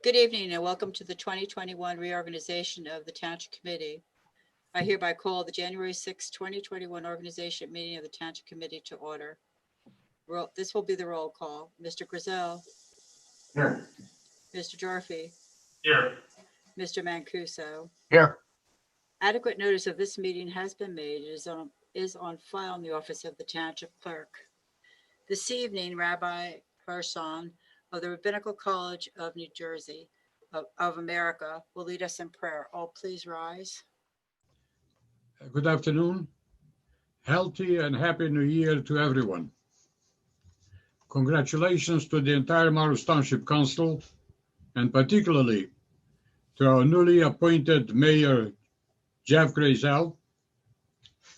Good evening and welcome to the 2021 reorganization of the Township Committee. I hereby call the January 6, 2021 organization meeting of the Township Committee to order. This will be the roll call. Mr. Grizel. Here. Mr. Jorfi. Here. Mr. Mancuso. Here. Adequate notice of this meeting has been made. It is on file in the office of the Township Clerk. This evening, Rabbi Herson of the Rabbinical College of New Jersey of America will lead us in prayer. All please rise. Good afternoon. Healthy and happy new year to everyone. Congratulations to the entire Merris Township Council and particularly to our newly appointed Mayor, Jeff Grizel,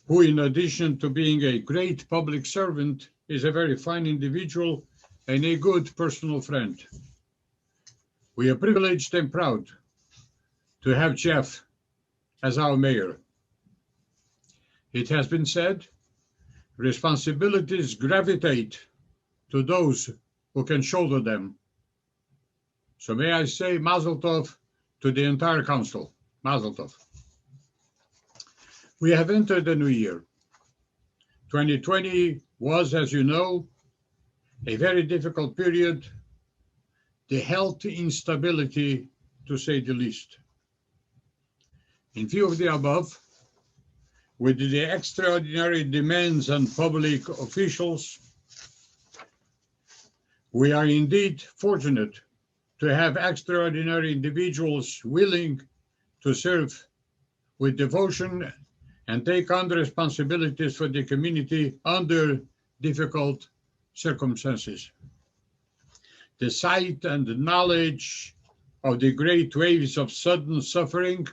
who in addition to being a great public servant is a very fine individual and a good personal friend. We are privileged and proud to have Jeff as our mayor. It has been said, responsibilities gravitate to those who can shoulder them. So may I say Mazel Tov to the entire council. Mazel Tov. We have entered the new year. 2020 was, as you know, a very difficult period, the health instability, to say the least. In view of the above, with the extraordinary demands on public officials, we are indeed fortunate to have extraordinary individuals willing to serve with devotion and take on responsibilities for the community under difficult circumstances. The sight and the knowledge of the great waves of sudden suffering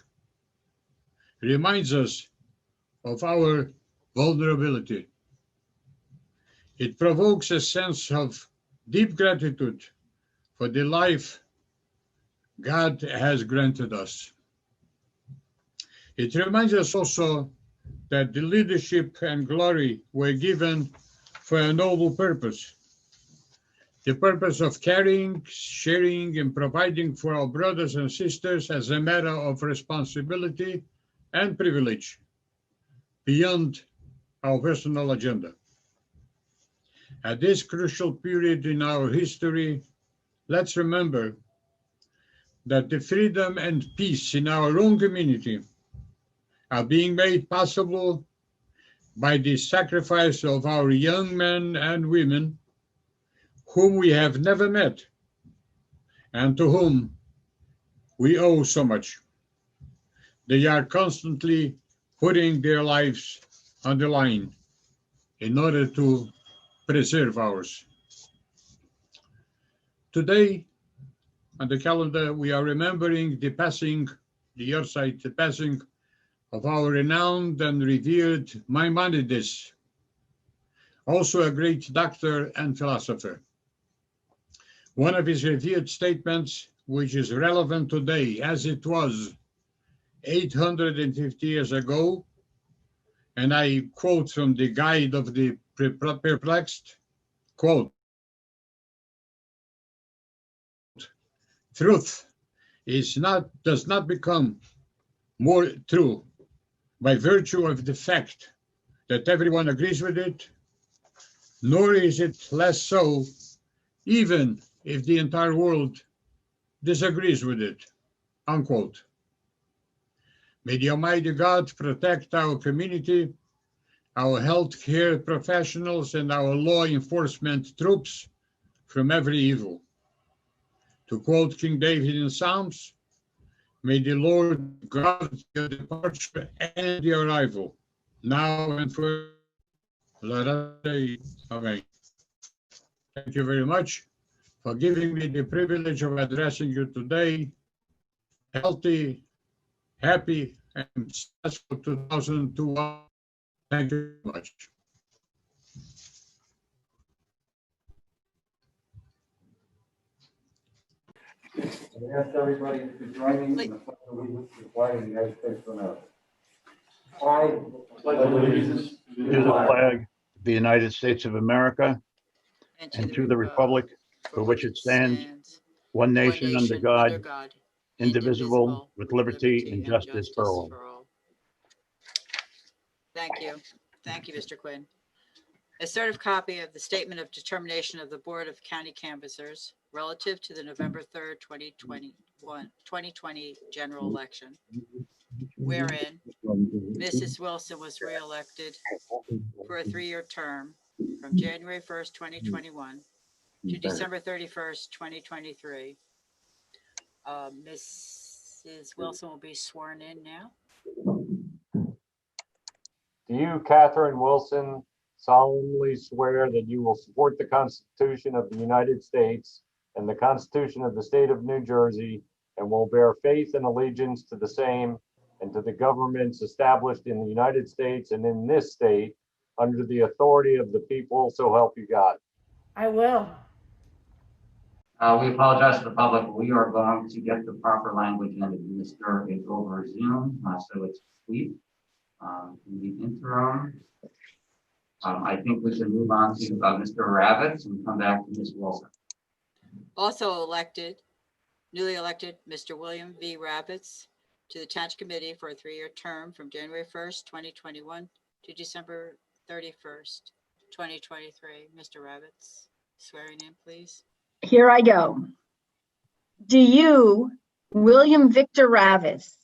reminds us of our vulnerability. It provokes a sense of deep gratitude for the life God has granted us. It reminds us also that the leadership and glory were given for a noble purpose, the purpose of caring, sharing, and providing for our brothers and sisters as a matter of responsibility and privilege beyond our personal agenda. At this crucial period in our history, let's remember that the freedom and peace in our own community are being made possible by the sacrifice of our young men and women whom we have never met and to whom we owe so much. They are constantly putting their lives on the line in order to preserve ours. Today, on the calendar, we are remembering the passing of our renowned and revered Maimonides, also a great doctor and philosopher. One of his revered statements, which is relevant today as it was 850 years ago, and I quote from the Guide of the Perplexed, quote, "Truth does not become more true by virtue of the fact that everyone agrees with it, nor is it less so even if the entire world disagrees with it," unquote. May the Almighty God protect our community, our healthcare professionals, and our law enforcement troops from every evil. To quote King David in Psalms, may the Lord guard your departure and your arrival, now and forever. Let us say amen. Thank you very much for giving me the privilege of addressing you today. Healthy, happy, and successful 2021. Thank you very much. I ask everybody to join me in the pledge of allegiance to the flag of the United States of America. I pledge allegiance to the flag of the United States of America and to the republic for which it stands, one one nation under God, God, indivisible, with liberty and justice for all. Thank you. Thank you, Mr. Quinn. A certified copy of the Statement of Determination of the Board of County Canvassers relative to the November 3rd, 2020 general election, wherein Mrs. Wilson was reelected for a 3-year term from January 1st, 2021 to December 31st, 2023. Mrs. Wilson will be sworn in now. Do you, Catherine Wilson, solemnly swear that you will support the Constitution of the United States and the Constitution of the State of New Jersey, and will bear faith and allegiance to the same and to the governments established in the United States and in this state under the authority of the people, so help you God? I will. We apologize to the public. We are going to get the proper language and administer it over Zoom, so it's complete. In the interim, I think we should move on to Mr. Ravitz and come back to Ms. Wilson. Also newly elected, Mr. William V. Ravitz to the Township Committee for a 3-year term from January 1st, 2021 to December 31st, 2023. Mr. Ravitz, swearing in, please. Here I go. Do you, William Victor Ravitz,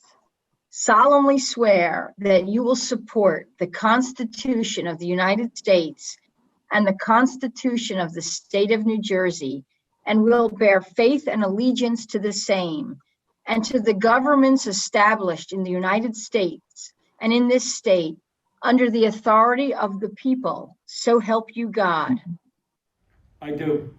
solemnly swear that you will support the Constitution of the United States and the Constitution of the State of New Jersey, and will bear faith and allegiance to the same and to the governments established in the United States and in this state under the authority of the people, so help you God? I do.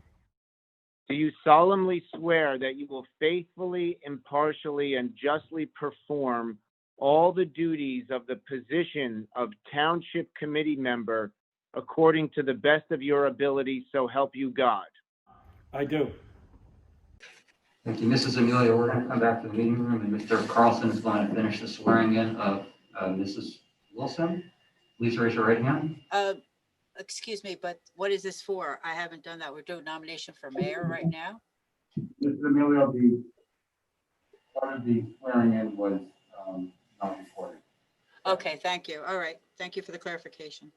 Do you solemnly swear that you will faithfully, impartially, and justly perform all the duties of the position of Township Committee member according to the best of your ability, so help you God? I do. Thank you, Mrs. Amelia. We're going to come back to the meeting room, and Mr. Carlson is going to finish the swearing in of Mrs. Wilson. Please raise your right hand. Excuse me, but what is this for? I haven't done that. We're doing nomination for mayor right now. Mr. Amelia, the part of the swearing in was not recorded. Okay, thank you. All right. Thank you for the clarification.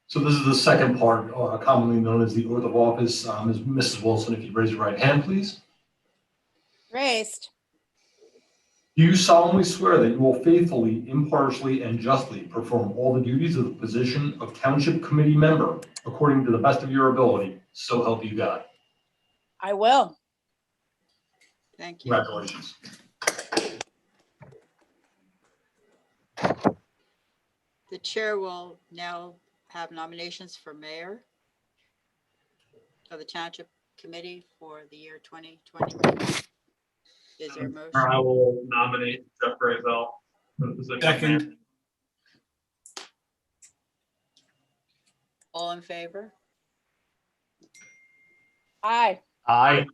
So this is the second part, commonly known as the oath of office. Mrs. Wilson, if you raise your right hand, please. Raised. Do you solemnly swear that you will faithfully, impartially, and justly perform all the duties of the position of Township Committee member according to the best of your ability, so help you God? I will. Thank you. Congratulations. The chair will now have nominations for mayor of the Township Committee for the year 2021. Is there a motion? I will nominate Jeff Brazel for the position of mayor. Second. All in favor? Aye. Aye.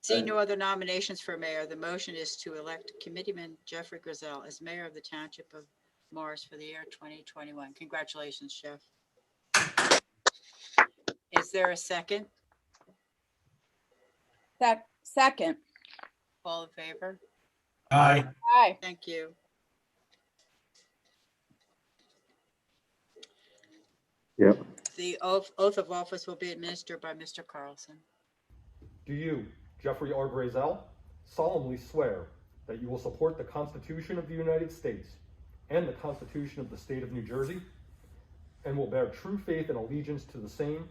Seeing no other nominations for mayor, the motion is to elect Committeeman Jeffrey Grizel as mayor of the Township of Morris for the year 2021. Congratulations, Jeff. Is there a second? Second. All in favor? Aye. Aye. Thank you. Yep. The oath of office will be administered by Mr. Carlson. Do you, Jeffrey R. Brazel, solemnly swear that you will support the Constitution of the United States and the Constitution of the State of New Jersey, and will bear true faith and allegiance to the same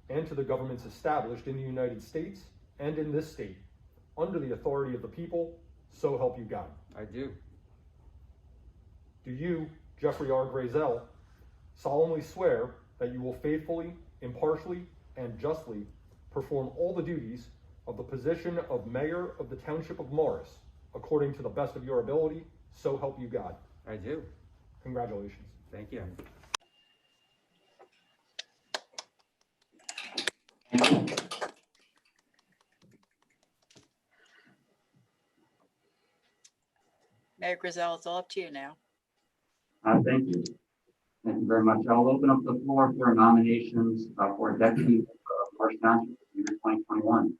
and to the governments established in the United States and in this state, under the authority of the people, so help you God? I do. Do you, Jeffrey R. Brazel, solemnly swear that you will faithfully, impartially, and justly perform all the duties of the position of mayor of the Township of Morris, according to the best of your ability, so help you God? I do. Congratulations. Thank you. Mayor Grizel, it's all up to you now. Thank you. Thank you very much. I'll open up the floor for nominations for deputy of Morris Township for the year 2021.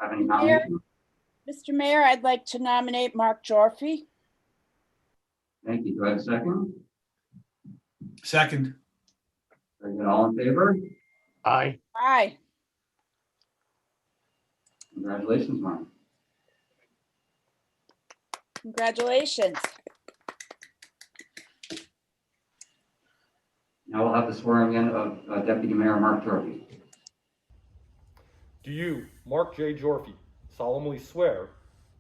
Have any nominations? Mr. Mayor, I'd like to nominate Mark Jorfy. Thank you. Do I have a second? Second. Very good. All in favor? Aye. Aye. Congratulations, Mark. Congratulations. Now we'll have the swearing in of Deputy Mayor Mark Jorfy. Do you, Mark J. Jorfy, solemnly swear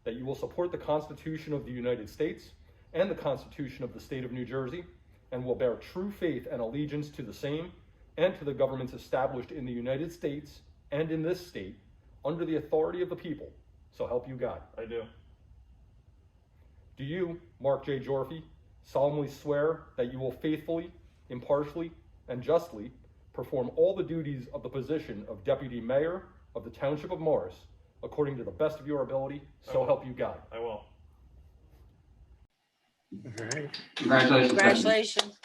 that you will support the Constitution of the United States and the Constitution of the State of New Jersey, and will bear true faith and allegiance to the same and to the governments established in the United States and in this state under the authority of the people, so help you God? I do. Do you, Mark J. Jorfy, solemnly swear that you will faithfully, impartially, and justly perform all the duties of the position of Deputy Mayor of the Township of Morris, according to the best of your ability, so help you God? I will. All right. Congratulations. Deputy. Congratulations.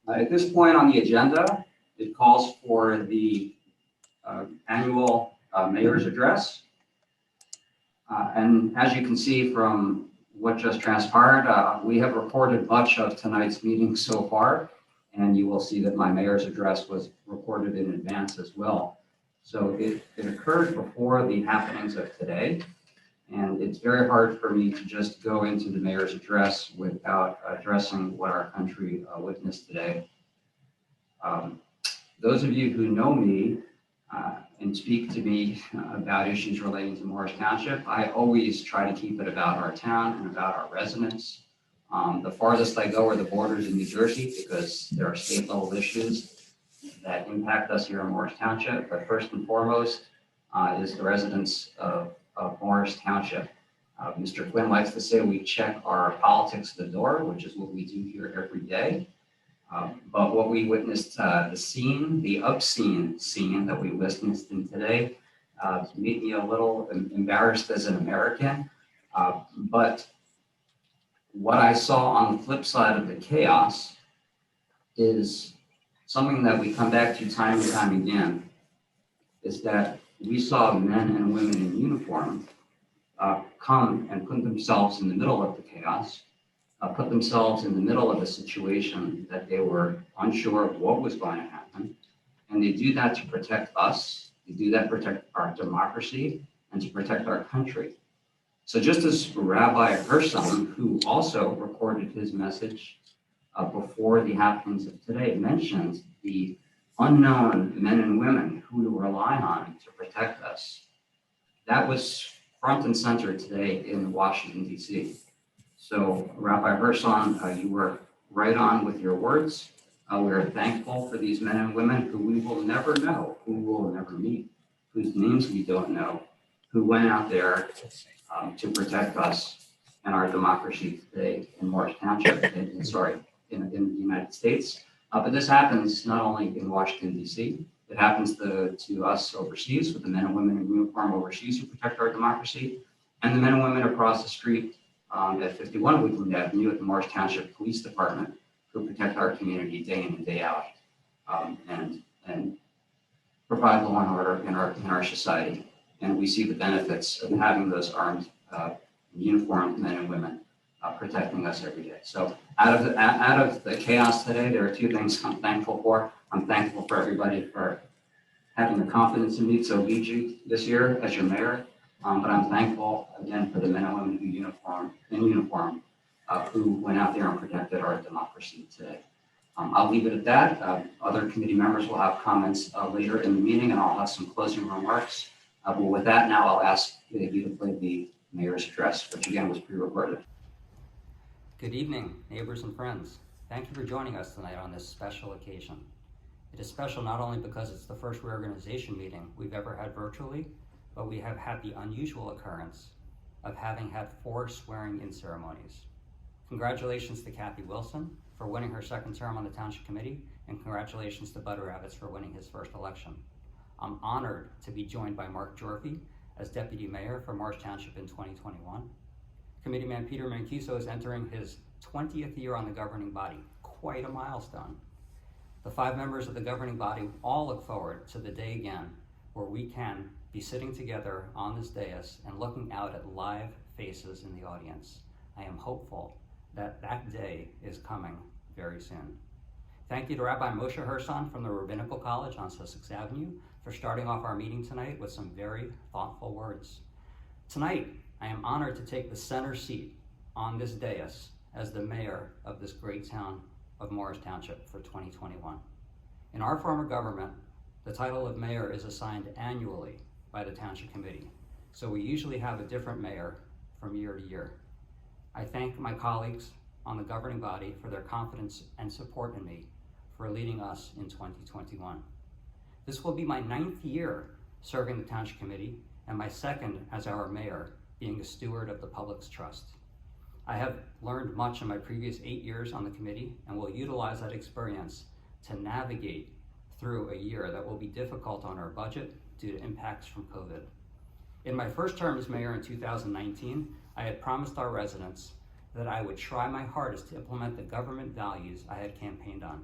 At this point on the agenda, it calls for the annual mayor's address. And as you can see from what just transpired, we have recorded much of tonight's meeting so far, and you will see that my mayor's address was recorded in advance as well. So it occurred before the happenings of today, and it's very hard for me to just go into the mayor's address without addressing what our country witnessed today. Those of you who know me and speak to me about issues relating to Morris Township, I always try to keep it about our town and about our residents. The farthest I go are the borders in New Jersey, because there are state level issues that impact us here in Morris Township. But first and foremost is the residents of Morris Township. Mr. Quinn likes to say we check our politics at the door, which is what we do here every day. But what we witnessed, the obscene scene that we witnessed in today, made me a little embarrassed as an American. But what I saw on the flip side of the chaos is something that we come back to time and time again, is that we saw men and women in uniform come and put themselves in the middle of the chaos, put themselves in the middle of a situation that they were unsure of what was going to happen. And they do that to protect us. They do that to protect our democracy and to protect our country. So just as Rabbi Herson, who also recorded his message before the happenings of today, mentioned the unknown men and women who we rely on to protect us, that was front and center today in Washington, D.C. So Rabbi Herson, you were right on with your words. We are thankful for these men and women who we will never know, who we will never meet, whose names we don't know, who went out there to protect us and our democracy today in Morris Township, in the United States. But this happens not only in Washington, D.C., it happens to us overseas, with the men and women in uniform overseas who protect our democracy, and the men and women across the street at 51 Woodland Avenue at the Morris Township Police Department, who protect our community day in and day out, and provide law and order in our society. And we see the benefits of having those armed, uniformed men and women protecting us every day. So out of the chaos today, there are two things I'm thankful for. I'm thankful for everybody for having the confidence in me to lead you this year as your mayor. But I'm thankful again for the men and women in uniform who went out there and protected our democracy today. I'll leave it at that. Other committee members will have comments later in the meeting, and I'll have some closing remarks. But with that, now I'll ask you to play the mayor's address, which again was pre-recorded. Good evening, neighbors and friends. Thank you for joining us tonight on this special occasion. It is special not only because it's the first reorganization meeting we've ever had virtually, but we have had the unusual occurrence of having had 4 swearing-in ceremonies. Congratulations to Kathy Wilson for winning her second term on the Township Committee, and congratulations to Bud Ravitz for winning his first election. I'm honored to be joined by Mark Jorfy as Deputy Mayor for Morris Township in 2021. Committeeman Peter Mancuso is entering his 20th year on the governing body, quite a milestone. The 5 members of the governing body all look forward to the day again where we can be sitting together on this dais and looking out at live faces in the audience. I am hopeful that that day is coming very soon. Thank you to Rabbi Moshe Herson from the Rabbinical College on Sussex Avenue for starting off our meeting tonight with some very thoughtful words. Tonight, I am honored to take the center seat on this dais as the mayor of this great town of Morris Township for 2021. In our form of government, the title of mayor is assigned annually by the Township Committee, so we usually have a different mayor from year to year. I thank my colleagues on the governing body for their confidence and support in me for leading us in 2021. This will be my 9th year serving the Township Committee and my 2nd as our mayor, being a steward of the public's trust. I have learned much in my previous 8 years on the committee and will utilize that experience to navigate through a year that will be difficult on our budget due to impacts from COVID. In my first term as mayor in 2019, I had promised our residents that I would try my hardest to implement the government values I had campaigned on.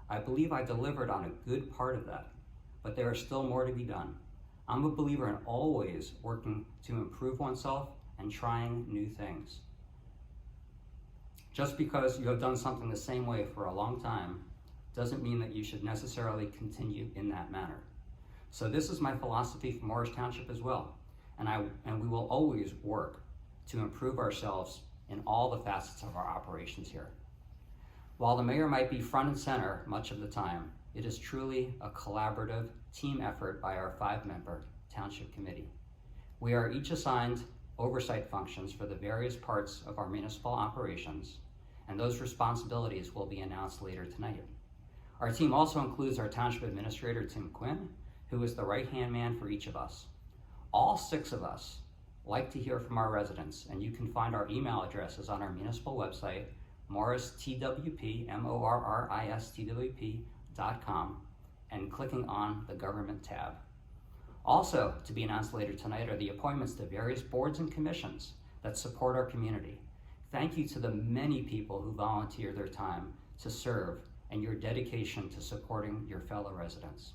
I believe I delivered on a good part of that, but there is still more to be done. I'm a believer in always working to improve oneself and trying new things. Just because you have done something the same way for a long time doesn't mean that you should necessarily continue in that manner. So this is my philosophy for Morris Township as well, and we will always work to improve ourselves in all the facets of our operations here. While the mayor might be front and center much of the time, it is truly a collaborative team effort by our 5-member Township Committee. We are each assigned oversight functions for the various parts of our municipal operations, and those responsibilities will be announced later tonight. Our team also includes our Township Administrator, Tim Quinn, who is the right-hand man for each of us. All 6 of us like to hear from our residents, and you can find our email addresses on our municipal website, morristwp.com, and clicking on the government tab. Also to be announced later tonight are the appointments to various boards and commissions that support our community. Thank you to the many people who volunteer their time to serve and your dedication to supporting your fellow residents.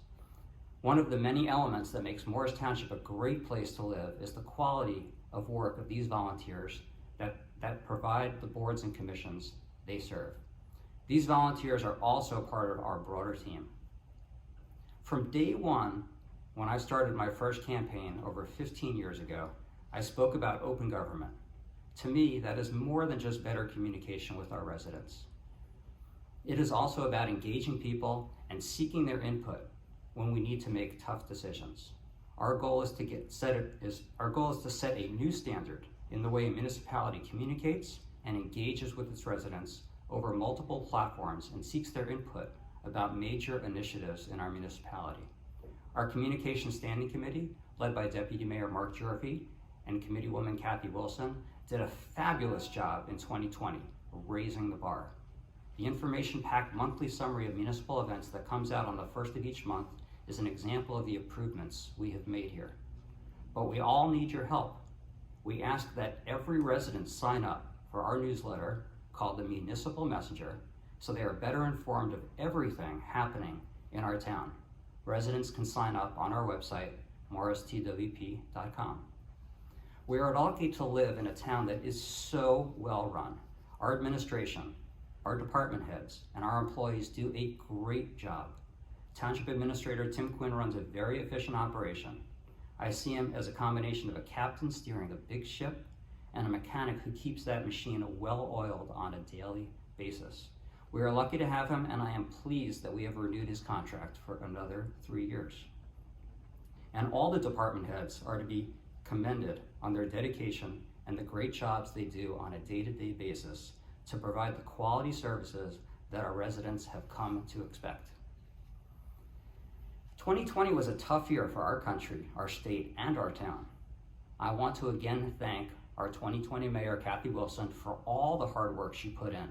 One of the many elements that makes Morris Township a great place to live is the quality of work of these volunteers that provide the boards and commissions they serve. These volunteers are also part of our broader team. From day one, when I started my first campaign over 15 years ago, I spoke about open government. To me, that is more than just better communication with our residents. It is also about engaging people and seeking their input when we need to make tough decisions. Our goal is to set a new standard in the way a municipality communicates and engages with its residents over multiple platforms and seeks their input about major initiatives in our municipality. Our Communication Standing Committee, led by Deputy Mayor Mark Jorfi and Committeewoman Kathy Wilson, did a fabulous job in 2020, raising the bar. The information-packed monthly summary of municipal events that comes out on the 1st of each month is an example of the improvements we have made here. But we all need your help. We ask that every resident sign up for our newsletter called the Municipal Messenger so they are better informed of everything happening in our town. Residents can sign up on our website, morristwp.com. We are lucky to live in a town that is so well run. Our administration, our department heads, and our employees do a great job. Township Administrator Tim Quinn runs a very efficient operation. I see him as a combination of a captain steering a big ship and a mechanic who keeps that machine well-oiled on a daily basis. We are lucky to have him, and I am pleased that we have renewed his contract for another 3 years. And all the department heads are to be commended on their dedication and the great jobs they do on a day-to-day basis to provide the quality services that our residents have come to expect. 2020 was a tough year for our country, our state, and our town. I want to again thank our 2020 Mayor Kathy Wilson for all the hard work she put in.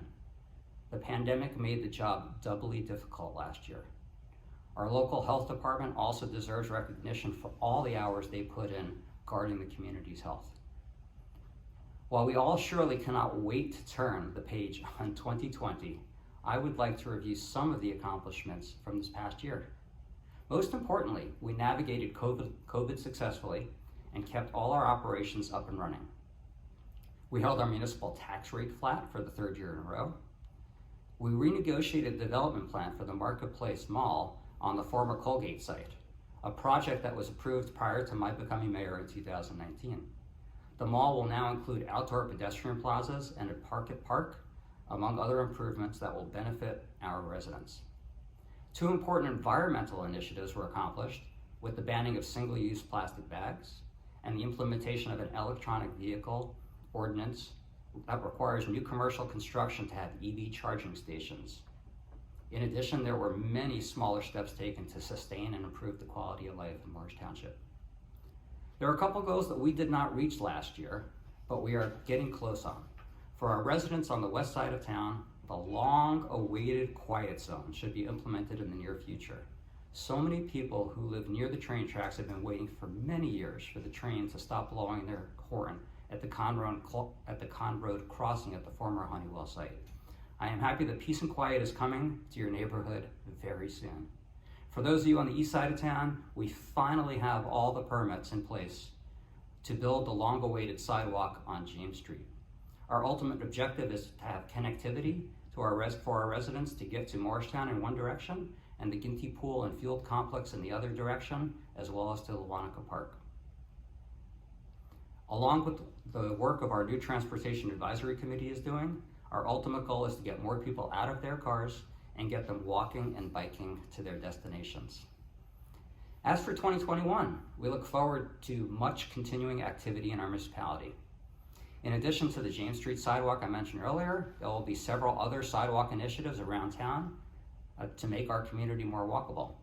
The pandemic made the job doubly difficult last year. Our local health department also deserves recognition for all the hours they put in guarding the community's health. While we all surely cannot wait to turn the page on 2020, I would like to review some of the accomplishments from this past year. Most importantly, we navigated COVID successfully and kept all our operations up and running. We held our municipal tax rate flat for the third year in a row. We renegotiated the development plan for the Marketplace Mall on the former Colgate site, a project that was approved prior to my becoming mayor in 2019. The mall will now include outdoor pedestrian plazas and a park at park, among other improvements that will benefit our residents. Two important environmental initiatives were accomplished with the banning of single-use plastic bags and the implementation of an electronic vehicle ordinance that requires new commercial construction to have EV charging stations. In addition, there were many smaller steps taken to sustain and improve the quality of life in Morris Township. There are a couple goals that we did not reach last year, but we are getting close on. For our residents on the west side of town, the long-awaited quiet zone should be implemented in the near future. So many people who live near the train tracks have been waiting for many years for the train to stop blowing their horn at the Con Road crossing at the former Honeywell site. I am happy that peace and quiet is coming to your neighborhood very soon. For those of you on the east side of town, we finally have all the permits in place to build the long-awaited sidewalk on James Street. Our ultimate objective is to have connectivity to for our residents to get to Morristown in one direction and the Ginty Pool and Field Complex in the other direction, as well as to Lawnica Park. Along with the work of our new Transportation Advisory Committee is doing, our ultimate goal is to get more people out of their cars and get them walking and biking to their destinations. As for 2021, we look forward to much continuing activity in our municipality. In addition to the James Street sidewalk I mentioned earlier, there will be several other sidewalk initiatives around town to make our community more walkable.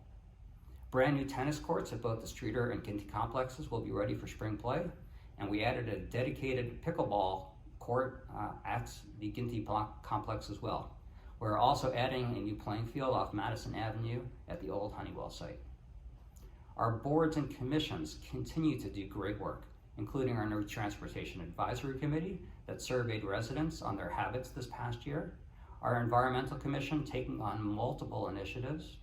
Brand new tennis courts at both the Streeter and Ginty complexes will be ready for spring play, and we added a dedicated pickleball court at the Ginty complex as well. We're also adding a new playing field off Madison Avenue at the old Honeywell site. Our boards and commissions continue to do great work, including our new Transportation Advisory Committee that surveyed residents on their habits this past year, our Environmental Commission taking on multiple initiatives,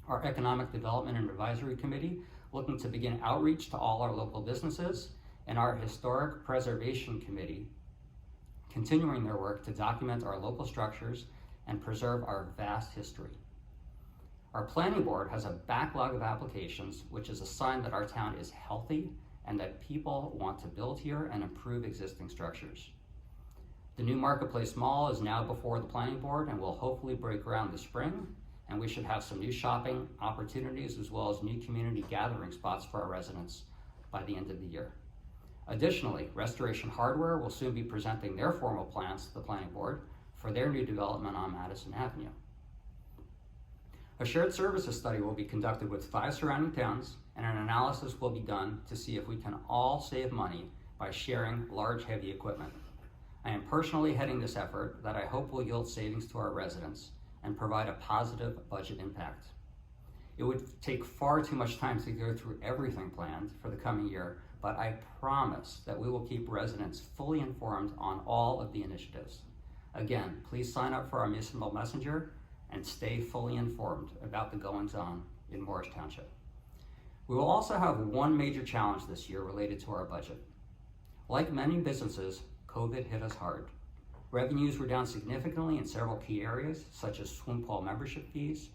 our Economic Development and Advisory Committee looking to begin outreach to all our local businesses, and our Historic Preservation Committee continuing their work to document our local structures and preserve our vast history. Our Planning Board has a backlog of applications, which is a sign that our town is healthy and that people want to build here and improve existing structures. The new Marketplace Mall is now before the Planning Board and will hopefully break ground this spring, and we should have some new shopping opportunities as well as new community gathering spots for our residents by the end of the year. Additionally, Restoration Hardware will soon be presenting their formal plans to the Planning Board for their new development on Madison Avenue. A shared services study will be conducted with 5 surrounding towns, and an analysis will be done to see if we can all save money by sharing large, heavy equipment. I am personally heading this effort that I hope will yield savings to our residents and provide a positive budget impact. It would take far too much time to go through everything planned for the coming year, but I promise that we will keep residents fully informed on all of the initiatives. Again, please sign up for our municipal messenger and stay fully informed about the goings-on in Morris Township. We will also have one major challenge this year related to our budget. Like many businesses, COVID hit us hard. Revenues were down significantly in several key areas, such as swim pool membership fees,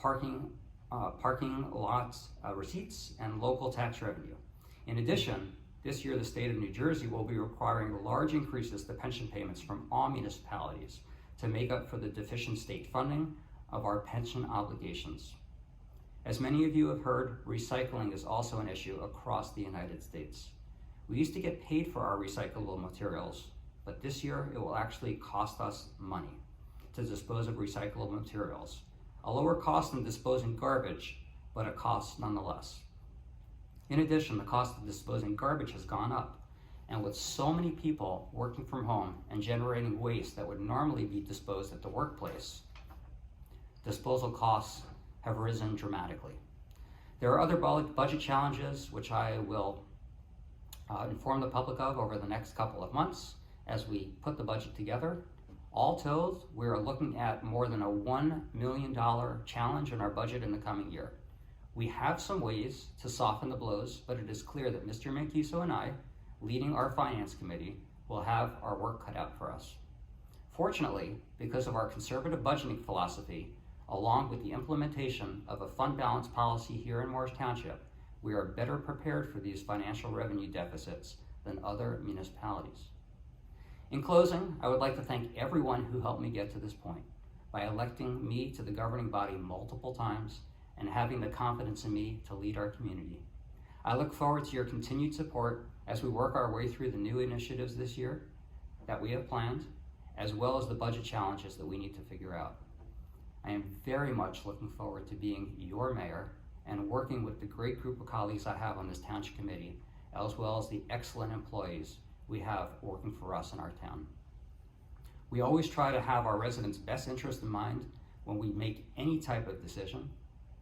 parking lots receipts, and local tax revenue. In addition, this year the state of New Jersey will be requiring large increases to pension payments from all municipalities to make up for the deficient state funding of our pension obligations. As many of you have heard, recycling is also an issue across the United States. We used to get paid for our recyclable materials, but this year it will actually cost us money to dispose of recyclable materials. A lower cost than disposing garbage, but a cost nonetheless. In addition, the cost of disposing garbage has gone up, and with so many people working from home and generating waste that would normally be disposed at the workplace, disposal costs have risen dramatically. There are other budget challenges which I will inform the public of over the next couple of months as we put the budget together. All told, we are looking at more than a $1 million challenge in our budget in the coming year. We have some ways to soften the blows, but it is clear that Mr. Mancuso and I, leading our Finance Committee, will have our work cut out for us. Fortunately, because of our conservative budgeting philosophy, along with the implementation of a fund balance policy here in Morris Township, we are better prepared for these financial revenue deficits than other municipalities. In closing, I would like to thank everyone who helped me get to this point by electing me to the governing body multiple times and having the confidence in me to lead our community. I look forward to your continued support as we work our way through the new initiatives this year that we have planned, as well as the budget challenges that we need to figure out. I am very much looking forward to being your mayor and working with the great group of colleagues I have on this township committee, as well as the excellent employees we have working for us in our town. We always try to have our residents' best interest in mind when we make any type of decision.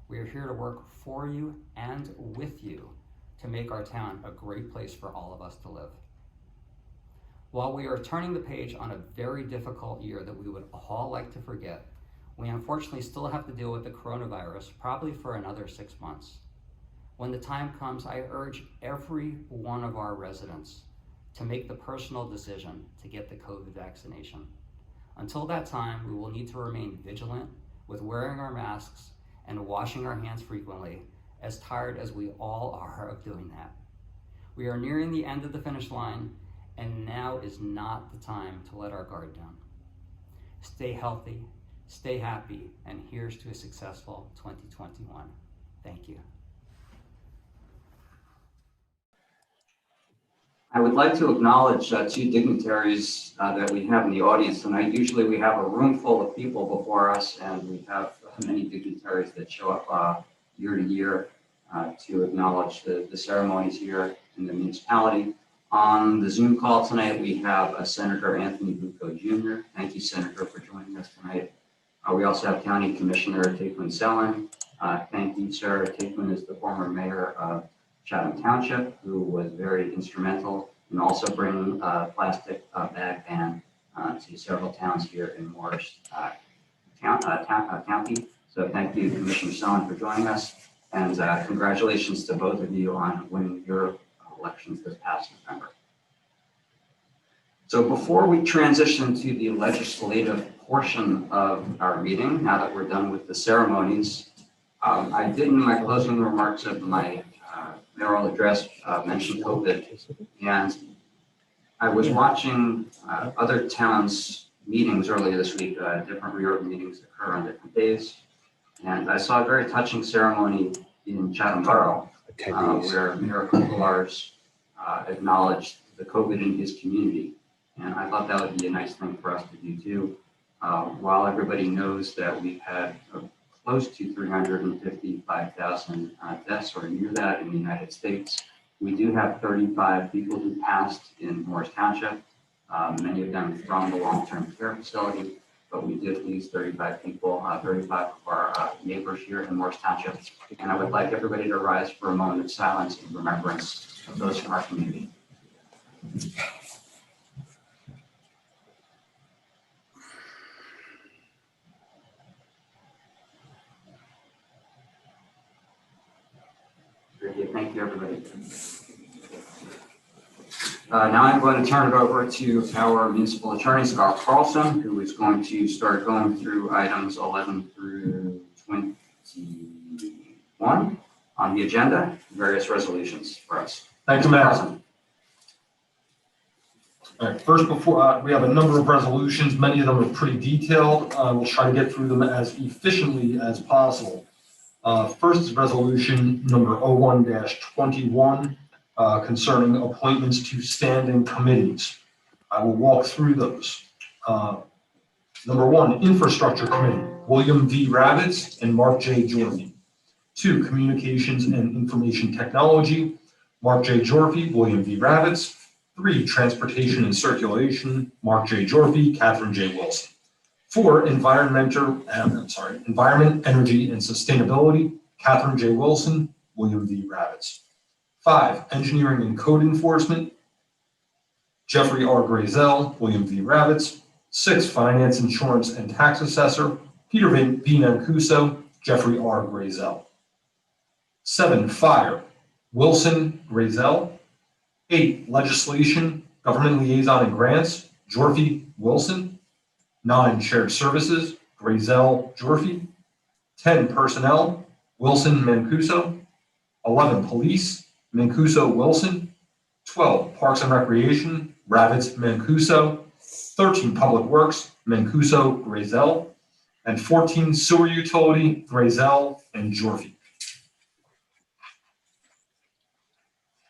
We are here to work for you and with you to make our town a great place for all of us to live. While we are turning the page on a very difficult year that we would all like to forget, we unfortunately still have to deal with the coronavirus probably for another 6 months. When the time comes, I urge every one of our residents to make the personal decision to get the COVID vaccination. Until that time, we will need to remain vigilant with wearing our masks and washing our hands frequently, as tired as we all are of doing that. We are nearing the end of the finish line, and now is not the time to let our guard down. Stay healthy, stay happy, and here's to a successful 2021. Thank you. I would like to acknowledge two dignitaries that we have in the audience tonight. Usually we have a room full of people before us, and we have many dignitaries that show up year to year to acknowledge the ceremonies here in the municipality. On the Zoom call tonight, we have Senator Anthony Bucco Jr. Thank you, Senator, for joining us tonight. We also have County Commissioner Taquin Sellen. Thank you, sir. Taquin is the former mayor of Chatham Township, who was very instrumental in also bringing a plastic bag ban to several towns here in Morris County. So thank you, Commissioner Sellen, for joining us, and congratulations to both of you on winning your elections this past November. So before we transition to the legislative portion of our meeting, now that we're done with the ceremonies, I did in my closing remarks of my mayoral address mention COVID, and I was watching other towns' meetings earlier this week. Different reorg meetings occur on different days, and I saw a very touching ceremony in Chatham Borough where Mayor Kugelars acknowledged the COVID in his community, and I thought that would be a nice thing for us to do too. While everybody knows that we've had close to 355,000 deaths or near that in the United States, we do have 35 people who passed in Morris Township, many of them from the long-term care facility, but we did lose 35 people, 35 of our neighbors here in Morris Township. And I would like everybody to rise for a moment of silence in remembrance of those from our community. Thank you, everybody. Now I'm going to turn it over to our municipal attorney, Scott Carlson, who is going to start going through items 11 through 21 on the agenda, various resolutions for us. Thank you, Mayor. All right, first, before we have a number of resolutions, many of them are pretty detailed. We'll try to get through them as efficiently as possible. First is resolution number 01-21 concerning appointments to standing committees. I will walk through those. Number 1, Infrastructure Committee, William V. Ravitz and Mark J. Jorfi. 2, Communications and Information Technology, Mark J. Jorfi, William V. Ravitz. 3, Transportation and Circulation, Mark J. Jorfi, Catherine J. Wilson. 4, Environment, Energy, and Sustainability, Catherine J. Wilson, William V. Ravitz. 5, Engineering and Code Enforcement, Jeffrey R. Grazel, William V. Ravitz. 6, Finance, Insurance, and Tax Assessor, Peter V. Mancuso, Jeffrey R. Grazel. 7, Fire, Wilson, Grazel. 8, Legislation, Government Liaison and Grants, Jorfi, Wilson. 9, Shared Services, Grazel, Jorfi. 10, Personnel, Wilson, Mancuso. 11, Police, Mancuso, Wilson. 12, Parks and Recreation, Ravitz, Mancuso. 13, Public Works, Mancuso, Grazel. And 14, Sewer Utility, Grazel and Jorfi.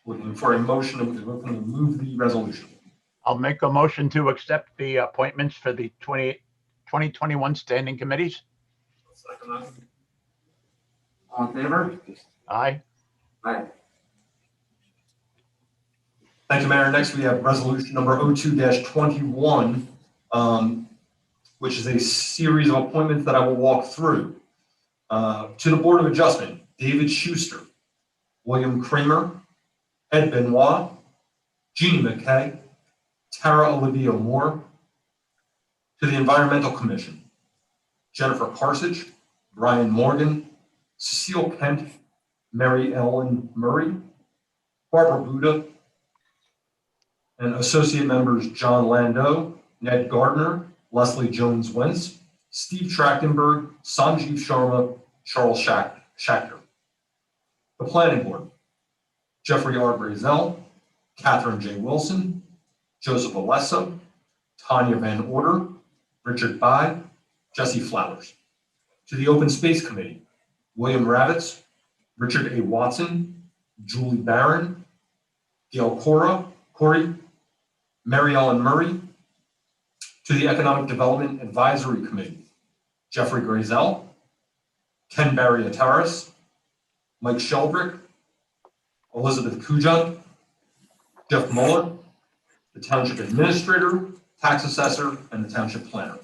Looking for a motion, looking to move the resolution. I'll make a motion to accept the appointments for the 2021 standing committees. Second that. All in favor? Aye. Aye. Thank you, Mayor. Next, we have resolution number 02-21, which is a series of appointments that I will walk through. To the Board of Adjustment, David Schuster, William Kramer, Ed Benoit, Jeannie McKay, Tara Olivia Moore. To the Environmental Commission, Jennifer Parsage, Brian Morgan, Cecile Kent, Mary Ellen Murray, Barbara Buda, and associate members John Landau, Ned Gardner, Leslie Jones Wentz, Steve Trachtenberg, Sanjeev Sharma, Charles Schachter. The Planning Board, Jeffrey R. Brazel, Catherine J. Wilson, Joseph Alesso, Tanya Van Order, Richard By, Jesse Flowers. To the Open Space Committee, William Ravitz, Richard A. Watson, Julie Barron, Gail Corey, Mary Ellen Murray. To the Economic Development Advisory Committee, Jeffrey Grazel, Ken Barriataris, Mike Sheldrick, Elizabeth Kujund, Jeff Muller, the Township Administrator, Tax Assessor, and the Township Planner.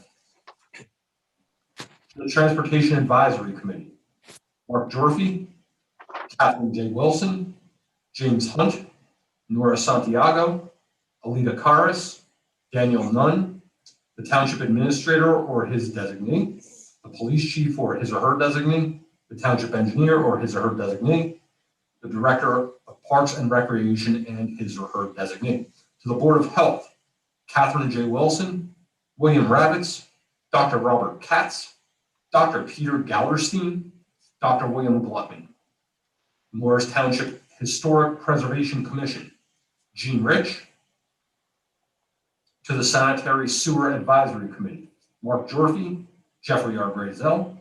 To the Transportation Advisory Committee, Mark Jorfi, Kathleen J. Wilson, James Hunt, Nora Santiago, Alita Karas, Daniel Nunn, the Township Administrator or his designee, the Police Chief or his or her designee, the Township Engineer or his or her designee, the Director of Parks and Recreation and his or her designee. To the Board of Health, Catherine J. Wilson, William Ravitz, Dr. Robert Katz, Dr. Peter Gallerstein, Dr. William Glutman. Morris Township Historic Preservation Commission, Gene Rich. To the Sanitary Sewer Advisory Committee, Mark Jorfi, Jeffrey R. Brazel.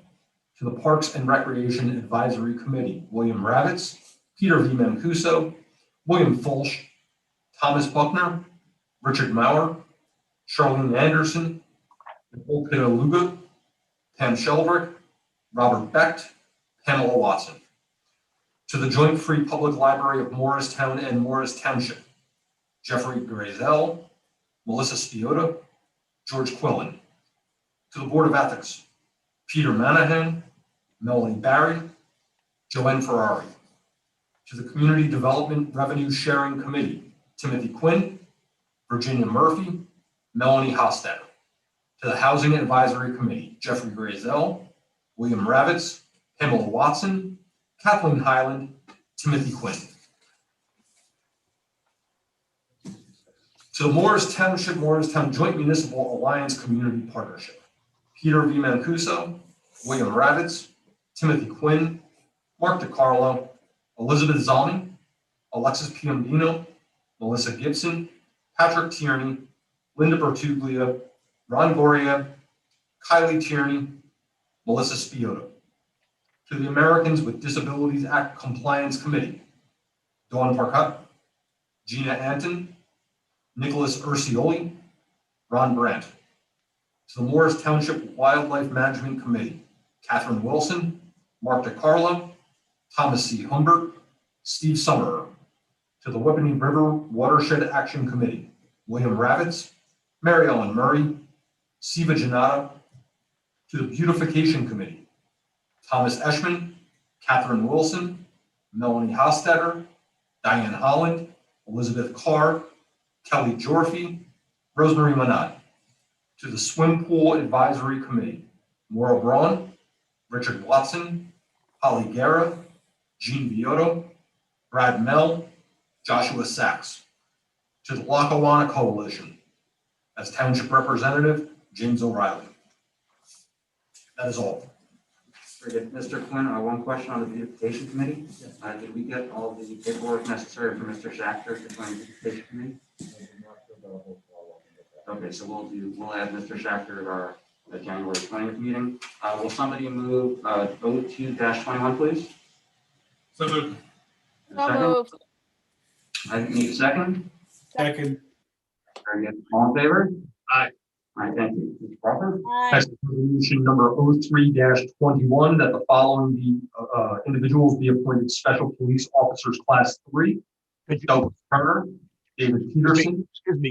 To the Parks and Recreation Advisory Committee, William Ravitz, Peter V. Mancuso, William Fulsch, Thomas Buckner, Richard Maurer, Charlene Anderson, Nicole Pitaluga, Pam Sheldrick, Robert Becht, Pamela Watson. To the Joint Free Public Library of Morristown and Morris Township, Jeffrey Grazel, Melissa Spiota, George Quillen. To the Board of Ethics, Peter Manahan, Melanie Barry, Joanne Ferrari. To the Community Development Revenue Sharing Committee, Timothy Quinn, Virginia Murphy, Melanie Hostetter. To the Housing Advisory Committee, Jeffrey Grazel, William Ravitz, Pamela Watson, Kathleen Highland, Timothy Quinn. To the Morristown Joint Municipal Alliance Community Partnership, Peter V. Mancuso, William Ravitz, Timothy Quinn, Mark DiCarlo, Elizabeth Zalmi, Alexis Piombino, Melissa Gibson, Patrick Tierney, Linda Bertuglia, Ron Goria, Kylie Tierney, Melissa Spiota. To the Americans with Disabilities Act Compliance Committee, Dawn Parkut, Gina Anton, Nicholas Ursioli, Ron Brandt. To the Morris Township Wildlife Management Committee, Catherine Wilson, Mark DiCarlo, Thomas C. Humbert, Steve Summerer. To the Whippany River Watershed Action Committee, William Ravitz, Mary Ellen Murray, Siva Janata. To the Beautification Committee, Thomas Eschman, Catherine Wilson, Melanie Hostetter, Diane Holland, Elizabeth Carr, Kelly Jorfi, Rosemary Manat. To the Swim Pool Advisory Committee, Maura Braun, Richard Watson, Holly Guerra, Gene Viotto, Brad Mell, Joshua Sachs. To the Lackawanna Coalition, as Township Representative, James O'Reilly. That is all. Very good. Mr. Quinn, one question on the beautification committee. Did we get all the paperwork necessary for Mr. Schachter to join the beautification committee? Okay, so we'll add Mr. Schachter at our January 20th meeting. Will somebody move 02-21, please? So moved. So moved. I need a second. Second. Very good. All in favor? Aye. All right, thank you. Mr. Crawford? Aye. Next, resolution number 03-21, that the following individuals be appointed special police officers class 3. Could you- Douglas Turner, David Peterson.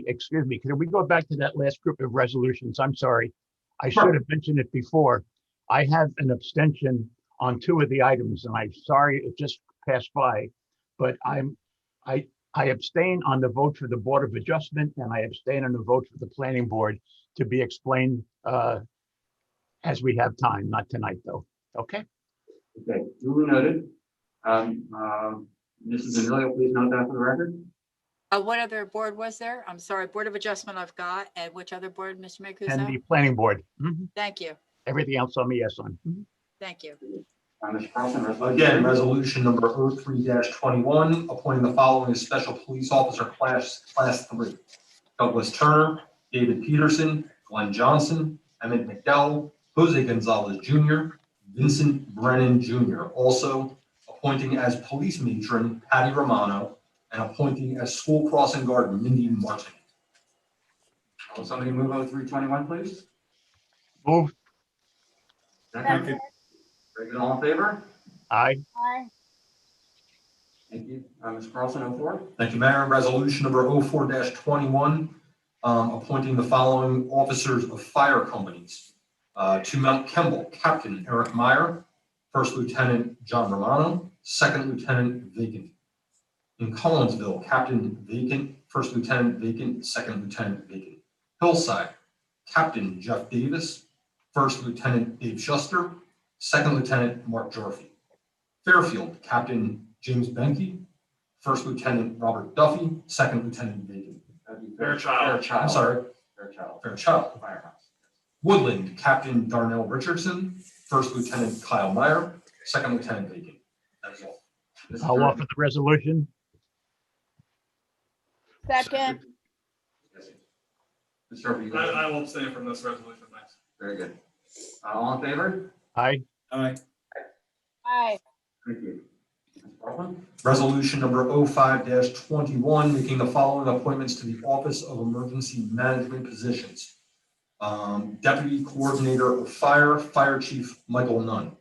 Excuse me. Can we go back to that last group of resolutions? I'm sorry. I Sure. should have mentioned it before. I have an abstention on 2 of the items, and I'm sorry it just passed by. But I abstain on the vote for the Board of Adjustment, and I abstain on the vote for the Planning Board, to be explained as we have time, not tonight, though. Okay? Okay, duly noted. Mrs. Emilio, please note that for the record. What other board was there? I'm sorry, Board of Adjustment I've got, and which other board, Mr. And Mancuso? the Planning Board. Thank you, Everything else on me, yes on. thank you. Mr. Carlson, Again, resolution number 03-21, appointing the following as special police officer class 3. Douglas Turner, David Peterson, Glenn Johnson, Emmett McDowell, Jose Gonzalez Jr., Vincent Brennan Jr. Also appointing as police matron Patty Romano, and appointing as school crossing guard Mindy Martin. will somebody move 03-21, please? Move. Second. Very good. All in favor? Aye. Aye. Thank you. Mr. Carlson, 04. Thank you, Mayor. Resolution number 04-21, appointing the following officers of fire companies. To Mount Kemble, Captain Eric Meyer, First Lieutenant John Romano, Second Lieutenant vacant. In Collinsville, Captain vacant, First Lieutenant vacant, Second Lieutenant vacant. Hillside, Captain Jeff Davis, First Lieutenant Dave Schuster, Second Lieutenant Mark Jorfy. Fairfield, Captain James Benke, First Lieutenant Robert Duffy, Second Lieutenant vacant. Fairchild. I'm sorry, Fairchild. Fairchild. Firehouse. Woodland, Captain Darnell Richardson, First Lieutenant Kyle Meyer, Second Lieutenant vacant. That's all. I'll offer the resolution. Second. Mr. Murphy, you got it? I will abstain from this resolution, thanks. Very good. All in favor? Aye. Aye. Aye. Thank you. Mr. Carlson? Resolution number 05-21, making the following appointments to the Office of Emergency Management positions. Deputy Coordinator of Fire, Fire Chief Michael Nunn.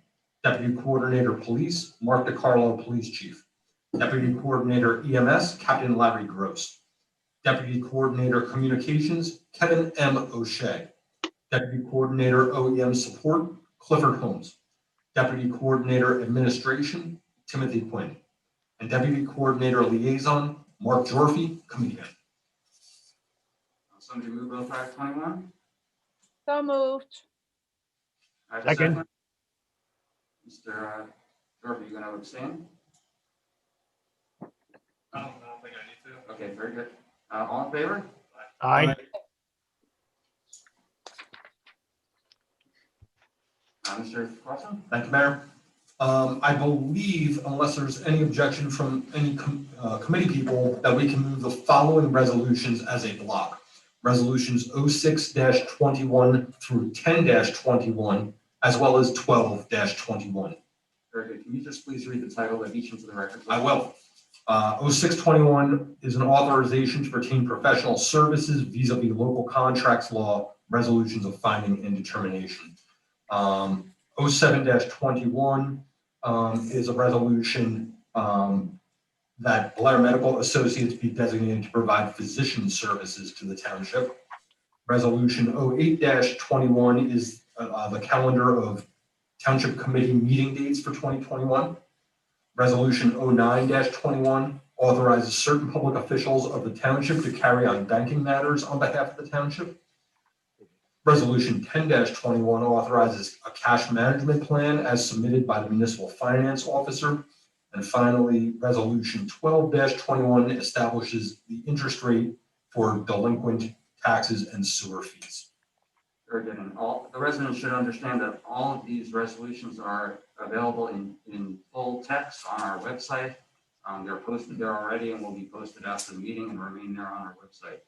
Deputy Coordinator Police, Mark DiCarlo, Police Chief. Deputy Coordinator EMS, Captain Larry Gross. Deputy Coordinator Communications, Kevin M. O'Shea. Deputy Coordinator OEM Support, Clifford Holmes. Deputy Coordinator Administration, Timothy Quinn. And Deputy Coordinator Liaison, Mark Jorfy, Comedian. Somebody move 05-21? So moved. I have a Second. Mr. Jorfy, you going to abstain? I don't think I need to. Okay, very good. All in favor? Aye. Mr. Carlson? Thank you, Mayor. I believe, unless there's any objection from any committee people, that we can move the following resolutions as a block. Resolutions 06-21 through 10-21, as well as 12-21. Very good. Can you just please read the title of each into the record? I will. 06-21 is an authorization to retain professional services vis-a-vis local contracts law, resolutions of finding and determination. 07-21 is a resolution that Blair Medical Associates be designated to provide physician services to the township. Resolution 08-21 is the calendar of township committee meeting dates for 2021. Resolution 09-21 authorizes certain public officials of the township to carry on banking matters on behalf of the township. Resolution 10-21 authorizes a cash management plan as submitted by the municipal finance officer. And finally, Resolution 12-21 establishes the interest rate for delinquent taxes and sewer fees. Very good. And all the residents should understand that all of these resolutions are available in full text on our website. They're posted there already and will be posted after the meeting and remain there on our website.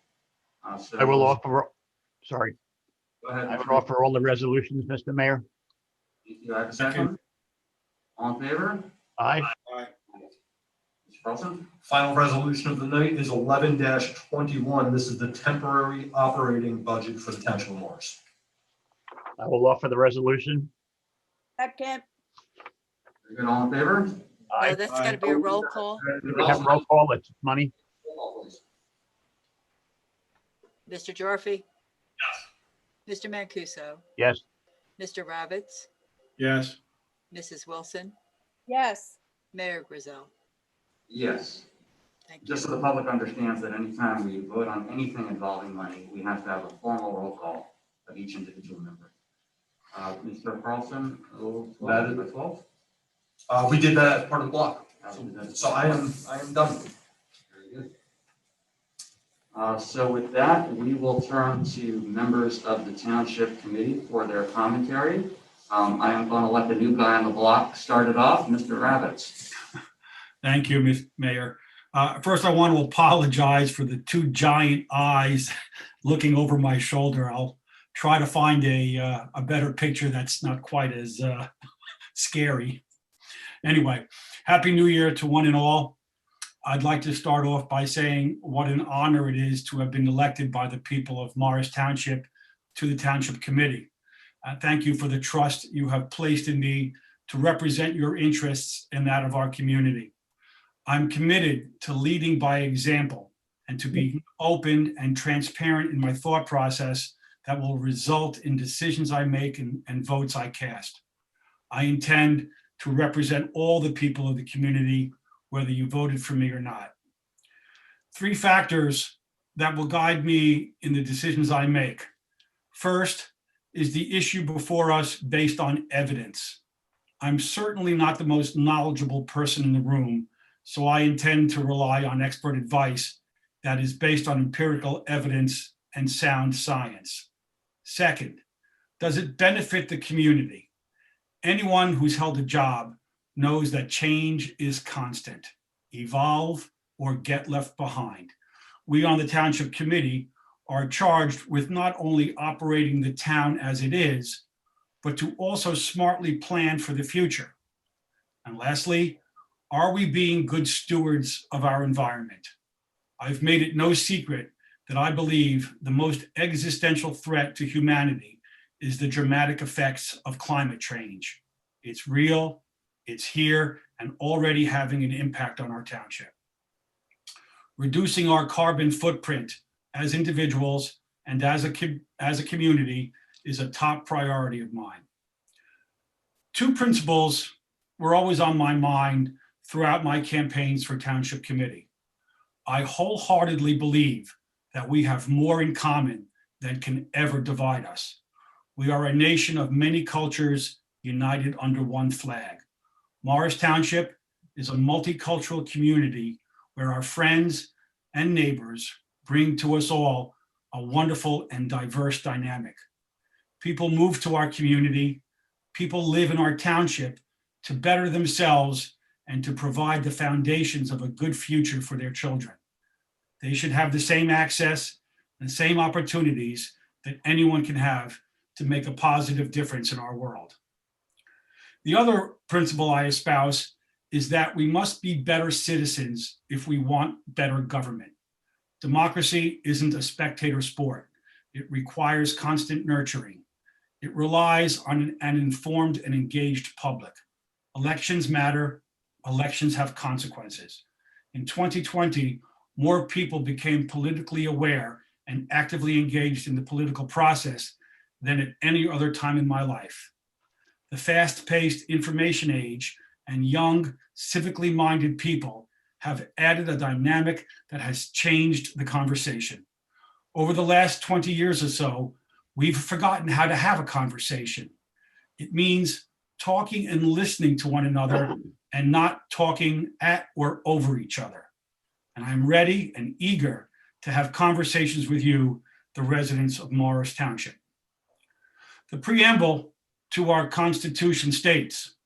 So I will offer, sorry, Go ahead. I would offer all the resolutions, Mr. Mayor. You have a second? All in favor? Aye. Mr. Carlson? Final resolution of the night is 11-21. This is the temporary operating budget for the Township of Morris. I will offer the resolution. Second. Very good. All in favor? Oh, that's got to be a roll call. We have roll call, it's money. Mr. Jorfi? Yes. Mr. Mancuso? Yes. Mr. Ravitz? Yes. Mrs. Wilson? Yes. Mayor Grizel? Yes. Thank you. Just so the public understands that anytime we vote on anything involving money, we have to have a formal roll call of each individual member. Mr. Carlson, That is- by 12? We did that as part of the block. Very So I am done. good. So with that, we will turn to members of the Township Committee for their commentary. I am going to let the new guy on the block start it off, Mr. Ravitz. Thank you, Ms. Mayor. First, I want to apologize for the two giant eyes looking over my shoulder. I'll try to find a better picture that's not quite as scary. Anyway, Happy New Year to one and all. I'd like to start off by saying what an honor it is to have been elected by the people of Morris Township to the Township Committee. Thank you for the trust you have placed in me to represent your interests and that of our community. I'm committed to leading by example and to be open and transparent in my thought process that will result in decisions I make and votes I cast. I intend to represent all the people of the community, whether you voted for me or not. 3 factors that will guide me in the decisions I make. First is the issue before us based on evidence. I'm certainly not the most knowledgeable person in the room, so I intend to rely on expert advice that is based on empirical evidence and sound science. Second, does it benefit the community? Anyone who's held a job knows that change is constant. Evolve or get left behind. We on the Township Committee are charged with not only operating the town as it is, but to also smartly plan for the future. And lastly, are we being good stewards of our environment? I've made it no secret that I believe the most existential threat to humanity is the dramatic effects of climate change. It's real, it's here, and already having an impact on our township. Reducing our carbon footprint as individuals and as a community is a top priority of mine. 2 principles were always on my mind throughout my campaigns for Township Committee. I wholeheartedly believe that we have more in common than can ever divide us. We are a nation of many cultures united under one flag. Morris Township is a multicultural community where our friends and neighbors bring to us all a wonderful and diverse dynamic. People move to our community, people live in our township to better themselves and to provide the foundations of a good future for their children. They should have the same access and same opportunities that anyone can have to make a positive difference in our world. The other principle I espouse is that we must be better citizens if we want better government. Democracy isn't a spectator sport. It requires constant nurturing. It relies on an informed and engaged public. Elections matter. Elections have consequences. In 2020, more people became politically aware and actively engaged in the political process than at any other time in my life. The fast-paced information age and young, civically minded people have added a dynamic that has changed the conversation. Over the last 20 years or so, we've forgotten how to have a conversation. It means talking and listening to one another and not talking at or over each other. And I'm ready and eager to have conversations with you, the residents of Morris Township. The preamble to our Constitution states,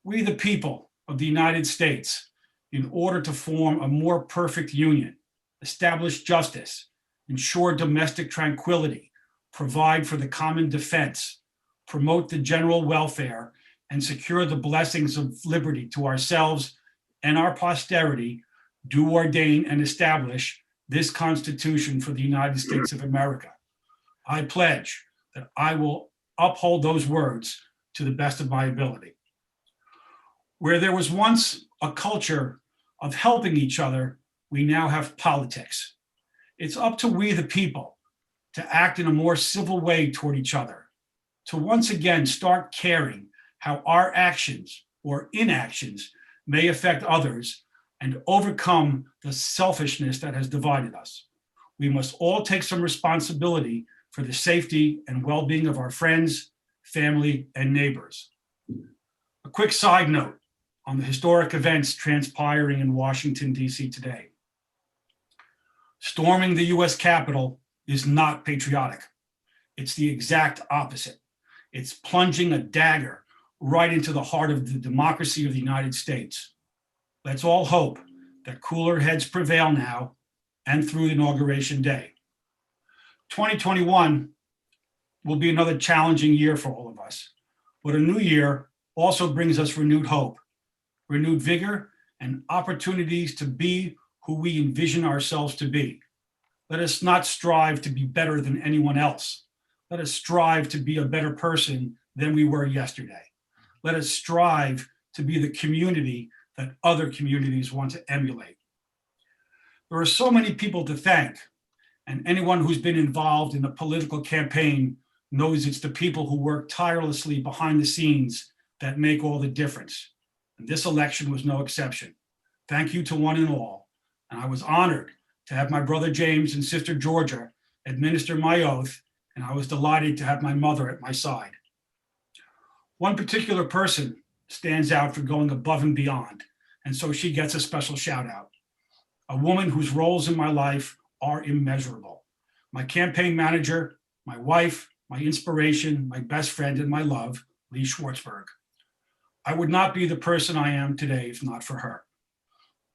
"We, the people of the United States, in order to form a more perfect union, establish justice, ensure domestic tranquility, provide for the common defense, promote the general welfare, and secure the blessings of liberty to ourselves and our posterity, do ordain and establish this Constitution for the United States of America. I pledge that I will uphold those words to the best of my ability." Where there was once a culture of helping each other, we now have politics. It's up to we, the people, to act in a more civil way toward each other, to once again start caring how our actions or inactions may affect others and overcome the selfishness that has divided us. We must all take some responsibility for the safety and well-being of our friends, family, and neighbors. A quick side note on the historic events transpiring in Washington, D.C. today. Storming the US Capitol is not patriotic. It's the exact opposite. It's plunging a dagger right into the heart of the democracy of the United States. Let's all hope that cooler heads prevail now and through Inauguration Day. 2021 will be another challenging year for all of us, but a new year also brings us renewed hope, renewed vigor, and opportunities to be who we envision ourselves to be. Let us not strive to be better than anyone else. Let us strive to be a better person than we were yesterday. Let us strive to be the community that other communities want to emulate. There are so many people to thank, and anyone who's been involved in a political campaign knows it's the people who work tirelessly behind the scenes that make all the difference. And this election was no exception. Thank you to one and all. And I was honored to have my brother James and sister Georgia administer my oath, and I was delighted to have my mother at my side. One particular person stands out for going above and beyond, and so she gets a special shout out. A woman whose roles in my life are immeasurable. My campaign manager, my wife, my inspiration, my best friend, and my love, Lee Schwartzberg. I would not be the person I am today if not for her.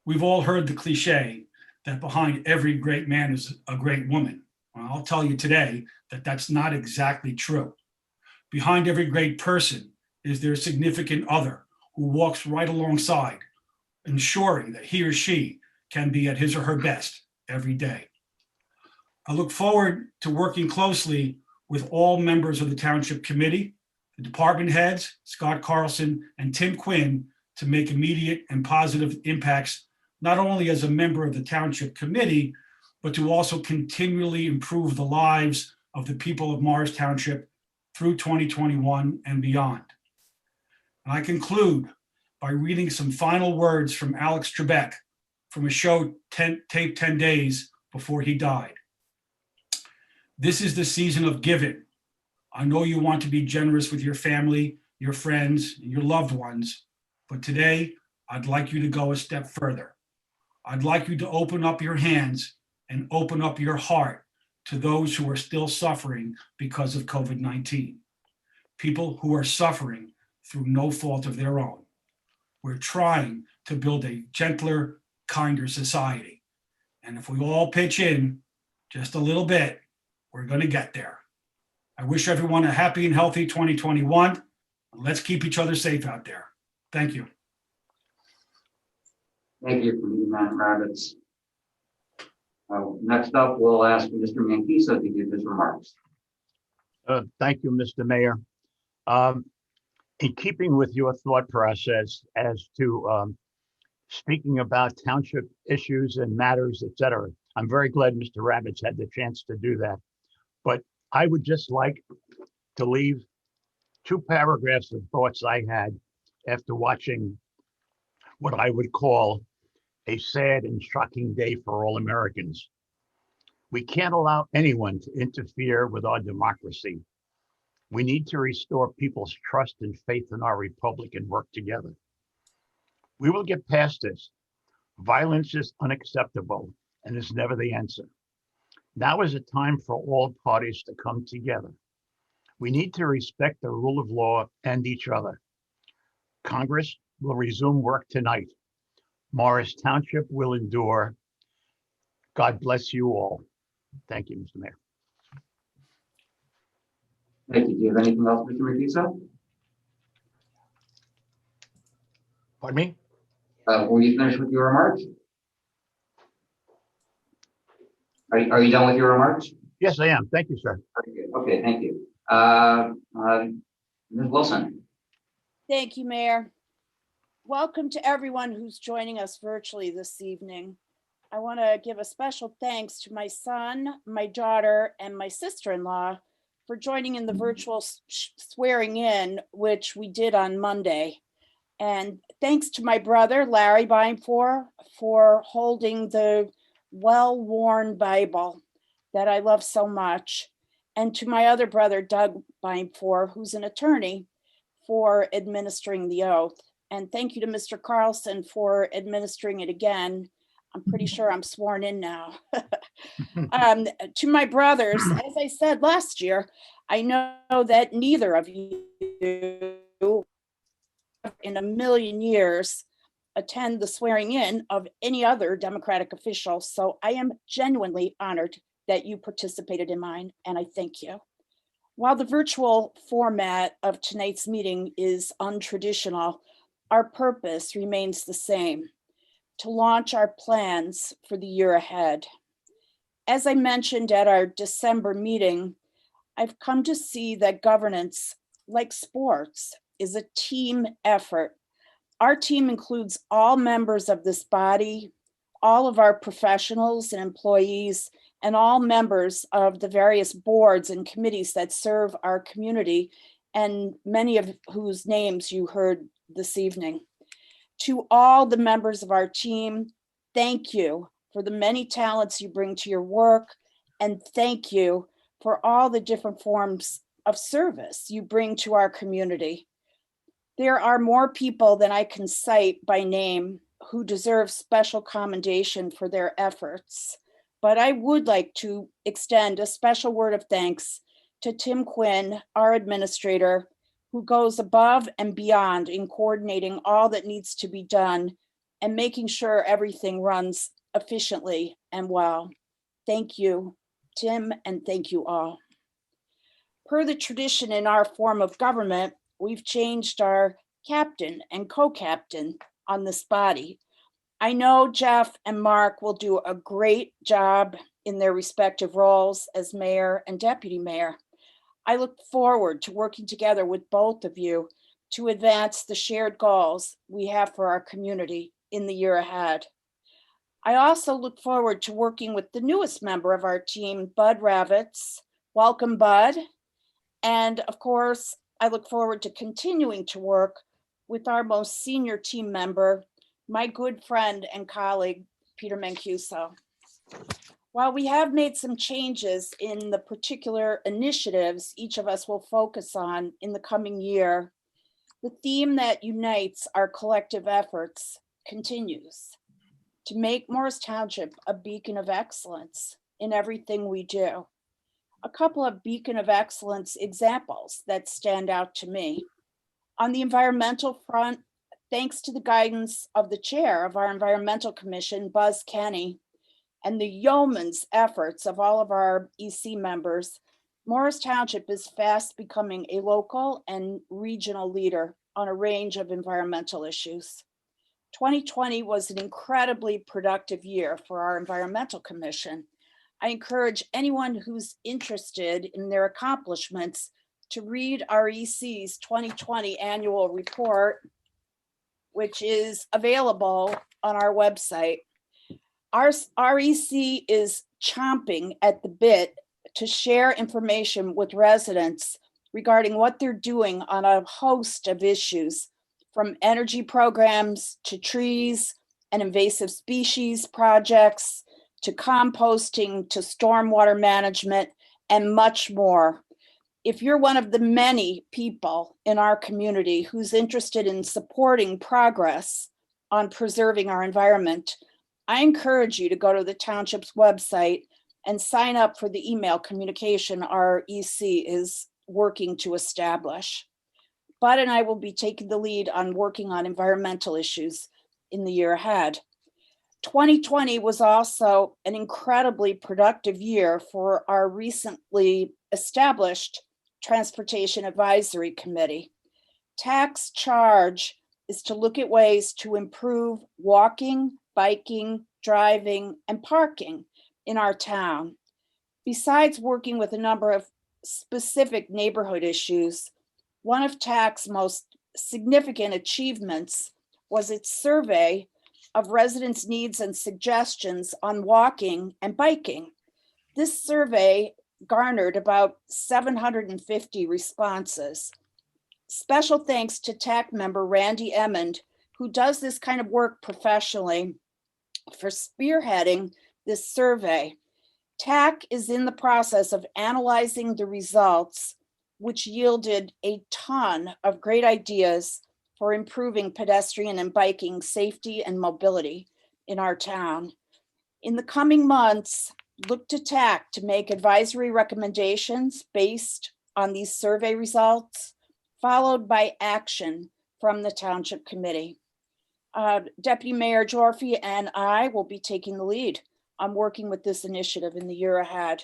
We've all heard the cliche that behind every great man is a great woman. Well, I'll tell you today that that's not exactly true. Behind every great person is their significant other who walks right alongside, ensuring that he or she can be at his or her best every day. I look forward to working closely with all members of the Township Committee, the department heads, Scott Carlson and Tim Quinn, to make immediate and positive impacts, not only as a member of the Township Committee, but to also continually improve the lives of the people of Morris Township through 2021 and beyond. And I conclude by reading some final words from Alex Trebek from a show taped 10 days before he died. This is the season of giving. I know you want to be generous with your family, your friends, and your loved ones, but today I'd like you to go a step further. I'd like you to open up your hands and open up your heart to those who are still suffering because of COVID-19. People who are suffering through no fault of their own. We're trying to build a gentler, kinder society. And if we all pitch in just a little bit, we're going to get there. I wish everyone a happy and healthy 2021. Let's keep each other safe out there. Thank you. Thank you, Committeeman Ravitz. Next up, we'll ask Mr. Mancuso to give his remarks. Thank you, Mr. Mayor. In keeping with your thought process as to speaking about township issues and matters, et cetera, I'm very glad Mr. Rabbitz had the chance to do that. But I would just like to leave 2 paragraphs of thoughts I had after watching what I would call a sad and shocking day for all Americans. We can't allow anyone to interfere with our democracy. We need to restore people's trust and faith in our republic and work together. We will get past this. Violence is unacceptable and is never the answer. Now is a time for all parties to come together. We need to respect the rule of law and each other. Congress will resume work tonight. Morris Township will endure. God bless you all. Thank you, Mr. Mayor. Thank you. Do you have anything else, Mr. Raviza? Pardon me? Were you finished with your remarks? Are you done with your remarks? Yes, I am. Thank you, sir. Okay, thank you. Ms. Wilson. Thank you, Mayor. Welcome to everyone who's joining us virtually this evening. I want to give a special thanks to my son, my daughter, and my sister-in-law for joining in the virtual swearing in, which we did on Monday. And thanks to my brother, Larry Binefor, for holding the well-worn Bible that I love so much. And to my other brother, Doug Binefor, who's an attorney, for administering the oath. And thank you to Mr. Carlson for administering it again. I'm pretty sure I'm sworn in now. To my brothers, as I said last year, I know that neither of you in a million years attend the swearing in of any other Democratic official. So I am genuinely honored that you participated in mine, and I thank you. While the virtual format of tonight's meeting is untraditional, our purpose remains the same: to launch our plans for the year ahead. As I mentioned at our December meeting, I've come to see that governance, like sports, is a team effort. Our team includes all members of this body, all of our professionals and employees, and all members of the various boards and committees that serve our community, and many of whose names you heard this evening. To all the members of our team, thank you for the many talents you bring to your work, and thank you for all the different forms of service you bring to our community. There are more people than I can cite by name who deserve special commendation for their efforts, but I would like to extend a special word of thanks to Tim Quinn, our administrator, who goes above and beyond in coordinating all that needs to be done and making sure everything runs efficiently and well. Thank you, Tim, and thank you all. Per the tradition in our form of government, we've changed our captain and co-captain on this body. I know Jeff and Mark will do a great job in their respective roles as mayor and deputy mayor. I look forward to working together with both of you to advance the shared goals we have for our community in the year ahead. I also look forward to working with the newest member of our team, Bud Ravitz. Welcome, Bud. And of course, I look forward to continuing to work with our most senior team member, my good friend and colleague, Peter Mancuso. While we have made some changes in the particular initiatives each of us will focus on in the coming year, the theme that unites our collective efforts continues: to make Morris Township a beacon of excellence in everything we do. A couple of beacon of excellence examples that stand out to me. On the environmental front, thanks to the guidance of the chair of our Environmental Commission, Buzz Kenny, and the yeoman's efforts of all of our EC members, Morris Township is fast becoming a local and regional leader on a range of environmental issues. 2020 was an incredibly productive year for our Environmental Commission. I encourage anyone who's interested in their accomplishments to read our EC's 2020 annual report, which is available on our website. Our EC is chomping at the bit to share information with residents regarding what they're doing on a host of issues, from energy programs to trees and invasive species projects, to composting, to stormwater management, and much more. If you're one of the many people in our community who's interested in supporting progress on preserving our environment, I encourage you to go to the township's website and sign up for the email communication our EC is working to establish. Bud and I will be taking the lead on working on environmental issues in the year ahead. 2020 was also an incredibly productive year for our recently established Transportation Advisory Committee. TAC's charge is to look at ways to improve walking, biking, driving, and parking in our town. Besides working with a number of specific neighborhood issues, one of TAC's most significant achievements was its survey of residents' needs and suggestions on walking and biking. This survey garnered about 750 responses. Special thanks to TAC member Randy Emmond, who does this kind of work professionally, for spearheading this survey. TAC is in the process of analyzing the results, which yielded a ton of great ideas for improving pedestrian and biking safety and mobility in our town. In the coming months, look to TAC to make advisory recommendations based on these survey results, followed by action from the Township Committee. Deputy Mayor Jorfi and I will be taking the lead on working with this initiative in the year ahead.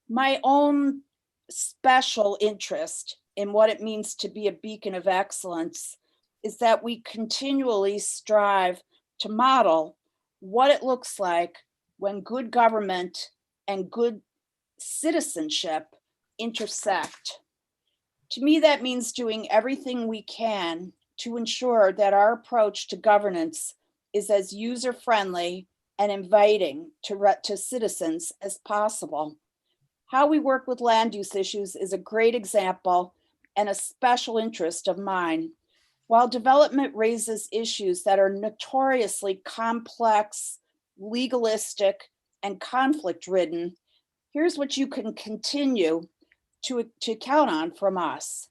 My own special interest in what it means to be a beacon of excellence is that we continually strive to model what it looks like when good government and good citizenship intersect. To me, that means doing everything we can to ensure that our approach to governance is as user-friendly and inviting to citizens as possible. How we work with land use issues is a great example and a special interest of mine. While development raises issues that are notoriously complex, legalistic, and conflict-ridden, here's what you can continue to count on from us.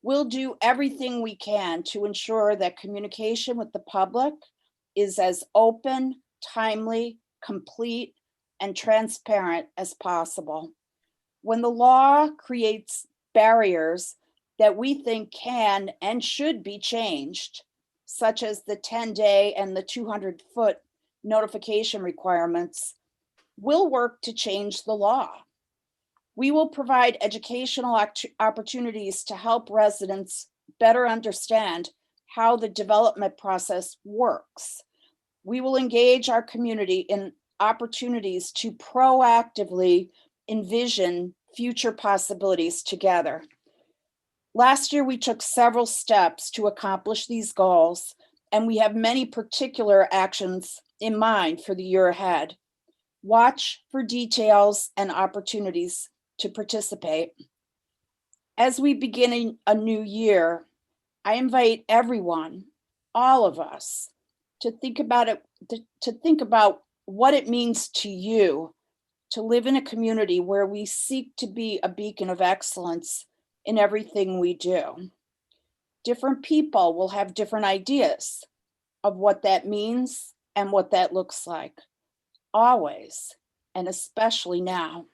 We'll do everything we can to ensure that communication with the public is as open, timely, complete, and transparent as possible. When the law creates barriers that we think can and should be changed, such as the 10-day and the 200-foot notification requirements, we'll work to change the law. We will provide educational opportunities to help residents better understand how the development process works. We will engage our community in opportunities to proactively envision future possibilities together. Last year, we took several steps to accomplish these goals, and we have many particular actions in mind for the year ahead. Watch for details and opportunities to participate. As we begin a new year, I invite everyone, all of us, to think about what it means to you to live in a community where we seek to be a beacon of excellence in everything we do. Different people will have different ideas of what that means and what that looks like, always, and especially now.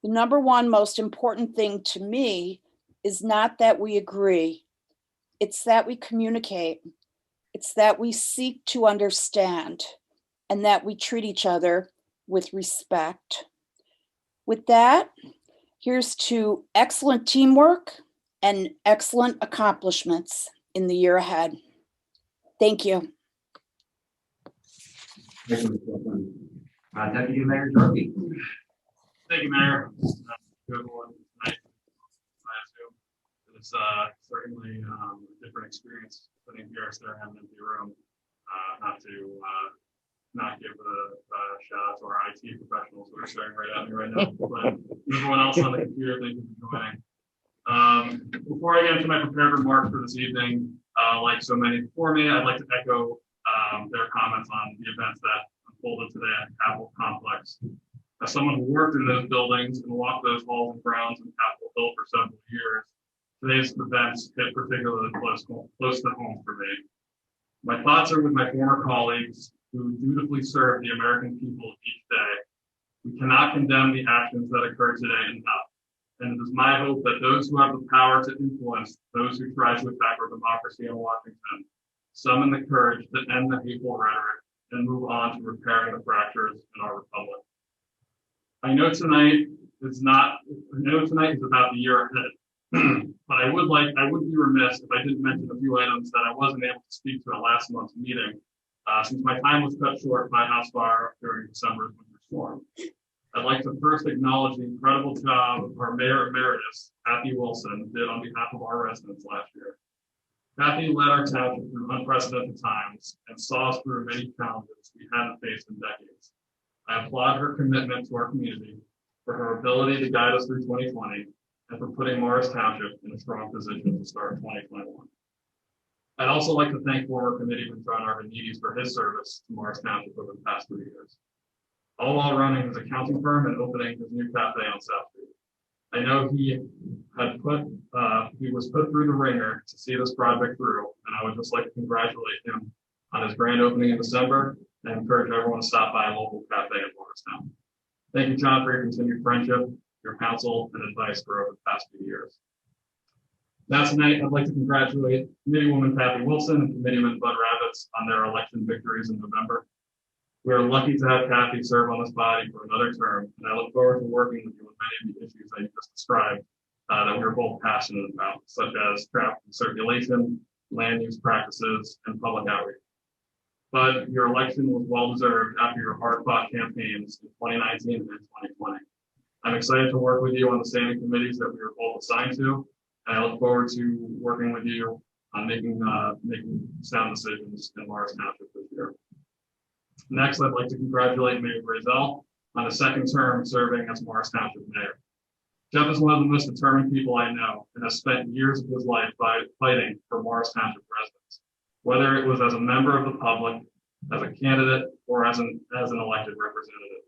The number one most important thing to me is not that we agree, it's that we communicate, it's that we seek to understand, and that we treat each other with respect. With that, here's to excellent teamwork and excellent accomplishments in the year ahead. Thank you. Deputy Mayor Jorfi. Thank you, Mayor. Good everyone tonight. I assume it's certainly a different experience putting here there in an empty room. Not give a shout out to our IT professionals who are staring right at me right now, but everyone else on the computer, thank you for joining. Before I get into my prepared remarks for this evening, like so many before me, I'd like to echo their comments on the events that unfolded today at the Capitol Complex. As someone who worked in those buildings and walked those halls and grounds in Capitol Hill for several years, today's events hit particularly close to home for me. My thoughts are with my former colleagues who dutifully serve the American people each day. We cannot condemn the actions that occur today enough. And it is my hope that those who have the power to influence those who try to attack our democracy in Washington summon the courage to end the hateful rhetoric and move on to repairing the fractures in our republic. I know tonight is about the year ahead, but I would be remiss if I didn't mention a few items that I wasn't able to speak to at last month's meeting, since my time was cut short by house fire during December's winter storm. I'd like to first acknowledge the incredible job our Mayor Emeritus, Kathy Wilson, did on behalf of our residents last year. Kathy led our township through unprecedented times and saw us through many challenges we hadn't faced in decades. I applaud her commitment to our community, for her ability to guide us through 2020, and for putting Morris Township in a strong position to start 2021. I'd also like to thank former committeeman John Arvanites for his service to Morris Township over the past 3 years, all while running his accounting firm and opening his new cafe on South Street. I know he was put through the ringer to see this project through, and I would just like to congratulate him on his grand opening in December and encourage everyone to stop by a local cafe in Morristown. Thank you, John, for your continued friendship, your counsel, and advice for over the past few years. Now tonight, I'd like to congratulate Committeewoman Kathy Wilson and Committeeman Bud Ravitz on their election victories in November. We are lucky to have Kathy serve on this body for another term, and I look forward to working with you on many of the issues that you just described that we are both passionate about, such as traffic and circulation, land use practices, and public outreach. But your election was well-deserved after your hard-fought campaigns in 2019 and 2020. I'm excited to work with you on the standing committees that we were both assigned to, and I look forward to working with you on making sound decisions in Morris Township this year. Next, I'd like to congratulate Mayor Brazel on his second term serving as Morris Township Mayor. Jeff is one of the most determined people I know and has spent years of his life fighting for Morris Township residents, whether it was as a member of the public, as a candidate, or as an elected representative.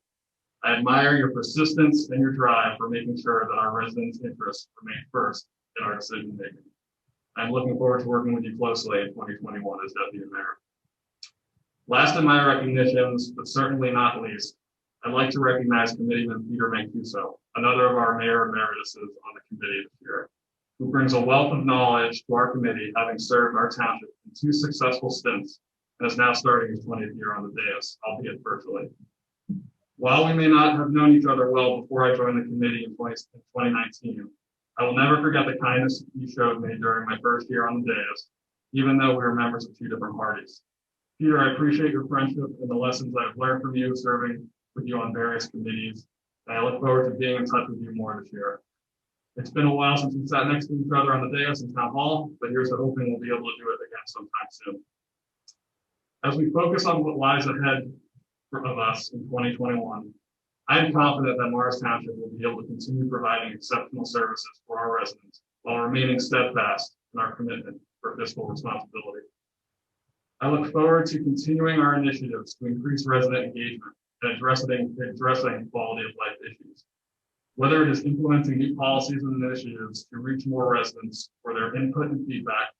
I admire your persistence and your drive for making sure that our residents' interests remain first in our decision making. I'm looking forward to working with you closely in 2021 as Deputy Mayor. Last in my recognitions, but certainly not least, I'd like to recognize Committeeman Peter Mancuso, another of our Mayor Emerituses on the committee this year, who brings a wealth of knowledge to our committee, having served our township in 2 successful stints, and is now starting his 20th year on the dais, albeit virtually. While we may not have known each other well before I joined the committee in 2019, I will never forget the kindness you showed me during my first year on the dais, even though we were members of 2 different parties. Peter, I appreciate your friendship and the lessons I've learned from you serving with you on various committees, and I look forward to being in touch with you more this year. It's been a while since we sat next to each other on the dais in Town Hall, but here's to hoping we'll be able to do it again sometime soon. As we focus on what lies ahead of us in 2021, I am confident that Morris Township will be able to continue providing exceptional services for our residents while remaining steadfast in our commitment for fiscal responsibility. I look forward to continuing our initiatives to increase resident engagement and addressing quality of life issues. Whether it is implementing new policies and initiatives to reach more residents for their input and feedback,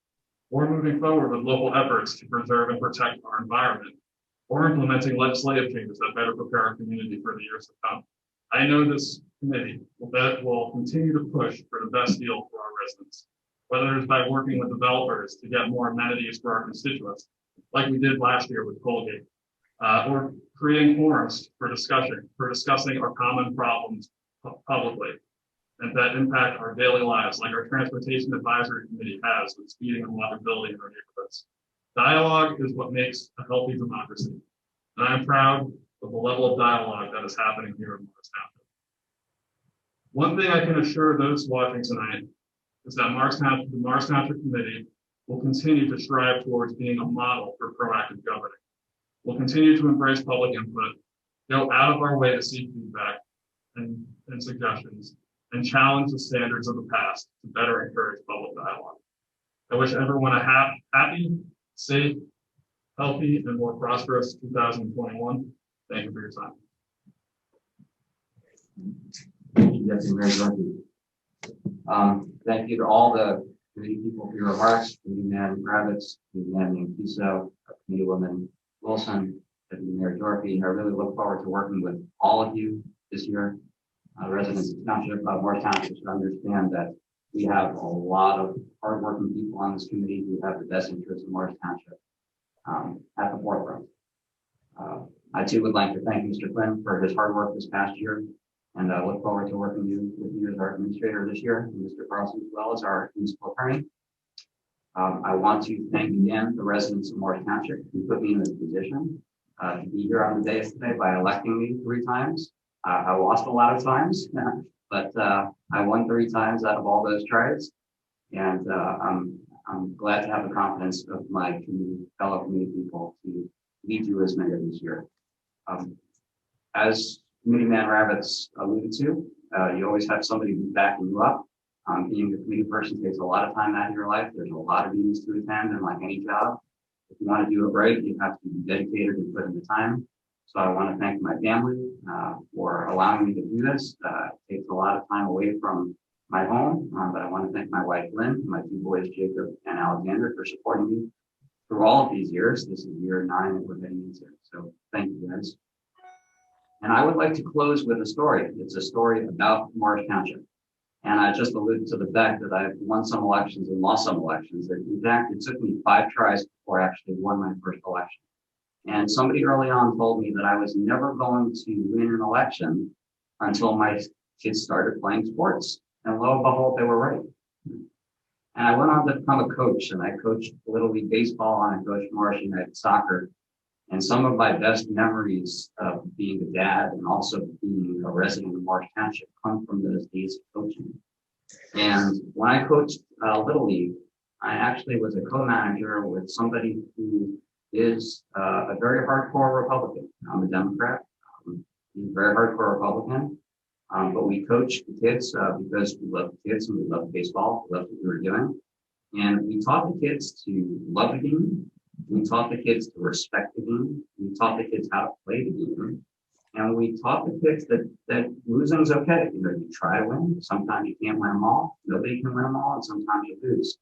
or moving forward with local efforts to preserve and protect our environment, or implementing legislative changes that better prepare our community for the years to come. I know this committee will continue to push for the best deal for our residents, whether it's by working with developers to get more amenities for our constituents, like we did last year with Colgate, or creating forums for discussing our common problems publicly and that impact our daily lives, like our Transportation Advisory Committee has with speeding and walkability in our neighborhoods. Dialogue is what makes a healthy democracy, and I'm proud of the level of dialogue that is happening here in Morris Township. One thing I can assure those watching tonight is that the Morris Township Committee will continue to strive towards being a model for proactive governing. We'll continue to embrace public input, go out of our way to seek feedback and suggestions, and challenge the standards of the past to better encourage public dialogue. I wish everyone a happy, safe, healthy, and more prosperous 2021. Thank you for your time. Thank you, Deputy Mayor Larkin. Thank you to all the committee people for your remarks, Committee Man Ravitz, Committee Man Mancuso, Committee Woman Wilson, Deputy Mayor Dorothy. I really look forward to working with all of you this year. Residents of Township, Morris Township should understand that we have a lot of hardworking people on this committee who have the best interests of Morris Township at the forefront. I too would like to thank Mr. Quinn for his hard work this past year, and I look forward to working with you as our administrator this year, and Mr. Carlson as well as our municipal attorney. I want to thank again the residents of Morris Township who put me in this position to be here on the dais today by electing me 3 times. I lost a lot of times, but I won 3 times out of all those tries, and I'm glad to have the confidence of my fellow community people to lead you as mayor this year. As Committee Man Ravitz alluded to, you always have somebody who's backing you up. Being a committee person takes a lot of time out of your life. There's a lot of meetings to attend, and like any job, if you want to do it right, you have to be dedicated and put in the time. So I want to thank my family for allowing me to do this. It takes a lot of time away from my home, but I want to thank my wife, Lynn, my 2 boys, Jacob and Alexander, for supporting me through all of these years. This is year 9 that we're getting into. So thank you, guys. And I would like to close with a story. It's a story about Morris Township. And I just alluded to the fact that I've won some elections and lost some elections. In fact, it took me 5 tries before I actually won my first election. And somebody early on told me that I was never going to win an election until my kids started playing sports. And lo and behold, they were right. And I went on to become a coach, and I coached Little League Baseball and I coached Morris United Soccer. And some of my best memories of being a dad and also being a resident of Morris Township come from those days of coaching. And when I coached Little League, I actually was a co-manager with somebody who is a very hardcore Republican. I'm a Democrat. He's a very hardcore Republican. But we coached the kids because we love the kids and we love baseball. We loved what we were doing. And we taught the kids to love the game. We taught the kids to respect the game. We taught the kids how to play the game. And we taught the kids that losing is okay. You know, you try to win. Sometimes you can't win them all. Nobody can win them all. And sometimes you lose.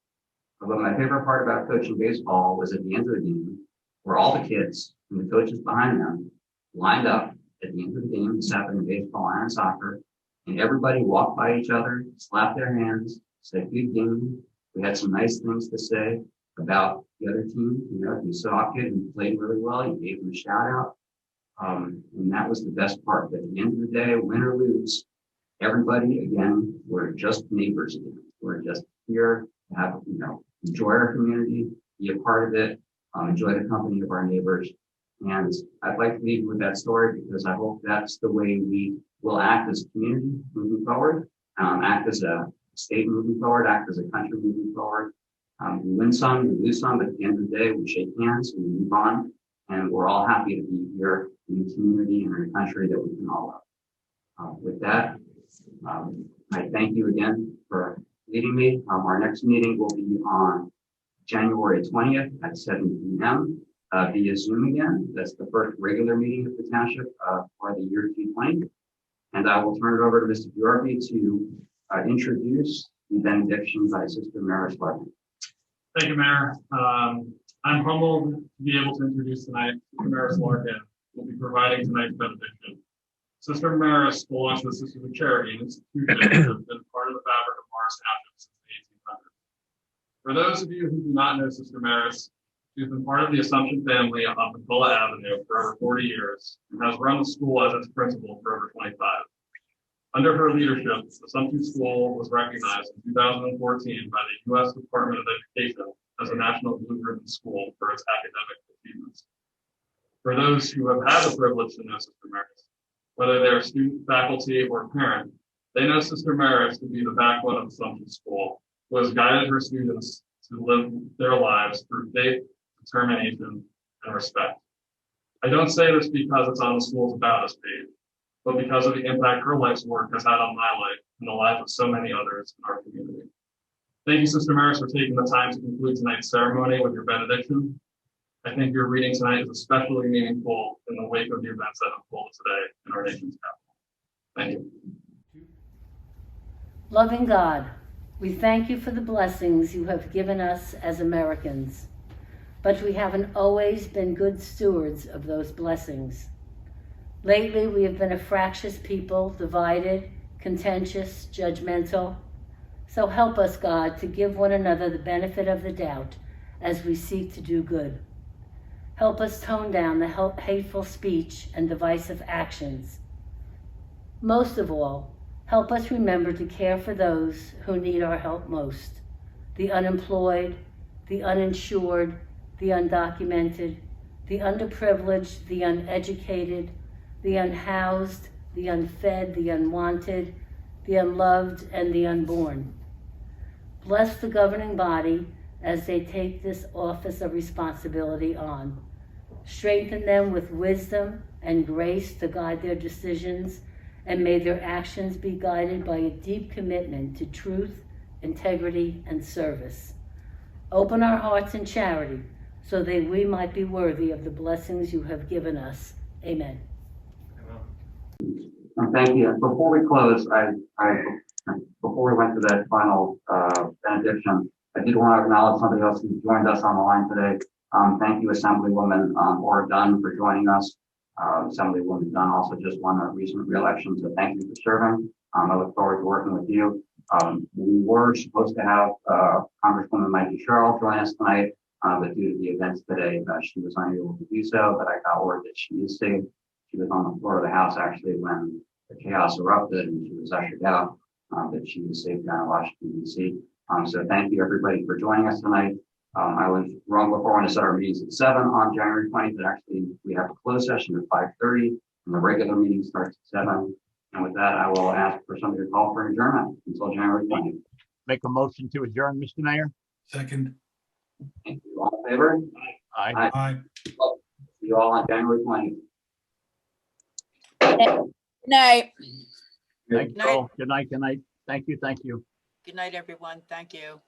But my favorite part about coaching baseball was at the end of the game, where all the kids and the coaches behind them lined up at the end of the game. This happened in baseball and soccer. And everybody walked by each other, slapped their hands, said, "Good game." We had some nice things to say about the other team. You know, if you saw a kid who played really well, you gave him a shout out. And that was the best part. But at the end of the day, win or lose, everybody, again, we're just neighbors again. We're just here to have, you know, enjoy our community, be a part of it, enjoy the company of our neighbors. And I'd like to leave with that story because I hope that's the way we will act as a community moving forward, act as a state moving forward, act as a country moving forward. We win some, we lose some, but at the end of the day, we shake hands and we move on. And we're all happy to be here in the community and in a country that we can all love. With that, I thank you again for leading me. Our next meeting will be on January 20th at 7 p.m. Via Zoom again. That's the first regular meeting of the township for the year 2020. And I will turn it over to Mr. Dorothy to introduce the benediction by Sister Merris Larkin. Thank you, Mayor. I'm humbled to be able to introduce tonight Sister Merris Larkin, who will be providing tonight's benediction. Sister Merris belongs to the Sisters of Charity, an institution that has been part of the fabric of Morris Township since the 1800s. For those of you who do not know Sister Merris, she's been part of the Assumption family on McCullough Avenue for over 40 years and has run the school as its principal for over 25. Under her leadership, Assumption School was recognized in 2014 by the U.S. Department of Education as a National Blue Ribbon School for its academic achievements. For those who have had the privilege to know Sister Merris, whether they're student, faculty, or parent, they know Sister Merris to be the backbone of Assumption School, who has guided her students to live their lives through faith, determination, and respect. I don't say this because it's on the school's about us page, but because of the impact her life's work has had on my life and the life of so many others in our community. Thank you, Sister Merris, for taking the time to conclude tonight's ceremony with your benediction. I think your reading tonight is especially meaningful in the wake of the events that unfolded today in our nation's capital. Thank you. Loving God, We thank you for the blessings you have given us as Americans, but we haven't always been good stewards of those blessings. Lately, we have been a fractious people, divided, contentious, judgmental. So help us, God, to give one another the benefit of the doubt as we seek to do good. Help us tone down the hateful speech and divisive actions. Most of all, help us remember to care for those who need our help most: the unemployed, the uninsured, the undocumented, the underprivileged, the uneducated, the unhoused, the unfed, the unwanted, the unloved, and the unborn. Bless the governing body as they take this office of responsibility on. Strengthen them with wisdom and grace to guide their decisions, and may their actions be guided by a deep commitment to truth, integrity, and service. Open our hearts in charity so that we might be worthy of the blessings you have given us. Amen. Thank you. Before we close, before we went to that final benediction, I did want to acknowledge somebody else who joined us on the line today. Thank you, Assemblywoman Ora Dunn, for joining us. Assemblywoman Dunn also just won a recent re-election, so thank you for serving. I look forward to working with you. We were supposed to have Congresswoman Mikey Sherrill join us tonight, but due to the events today, she was unable to do so, but I got word that she is safe. She was on the floor of the House actually when the chaos erupted and she was ushered out, but she was safe down in Washington, D.C. So thank you everybody for joining us tonight. I was wrong before when I said our meetings at 7 on January 20th, but actually we have a closed session at 5:30 and the regular meeting starts at 7. And with that, I will ask for somebody to call for adjournment until January 20th. Make a motion to adjourn, Mr. Mayor. Second. Thank you. All in favor? Aye. Aye. See you all on January 20th. Good night. Thank you all. Good night. Good night. Thank you. Thank you. Good night, everyone. Thank you.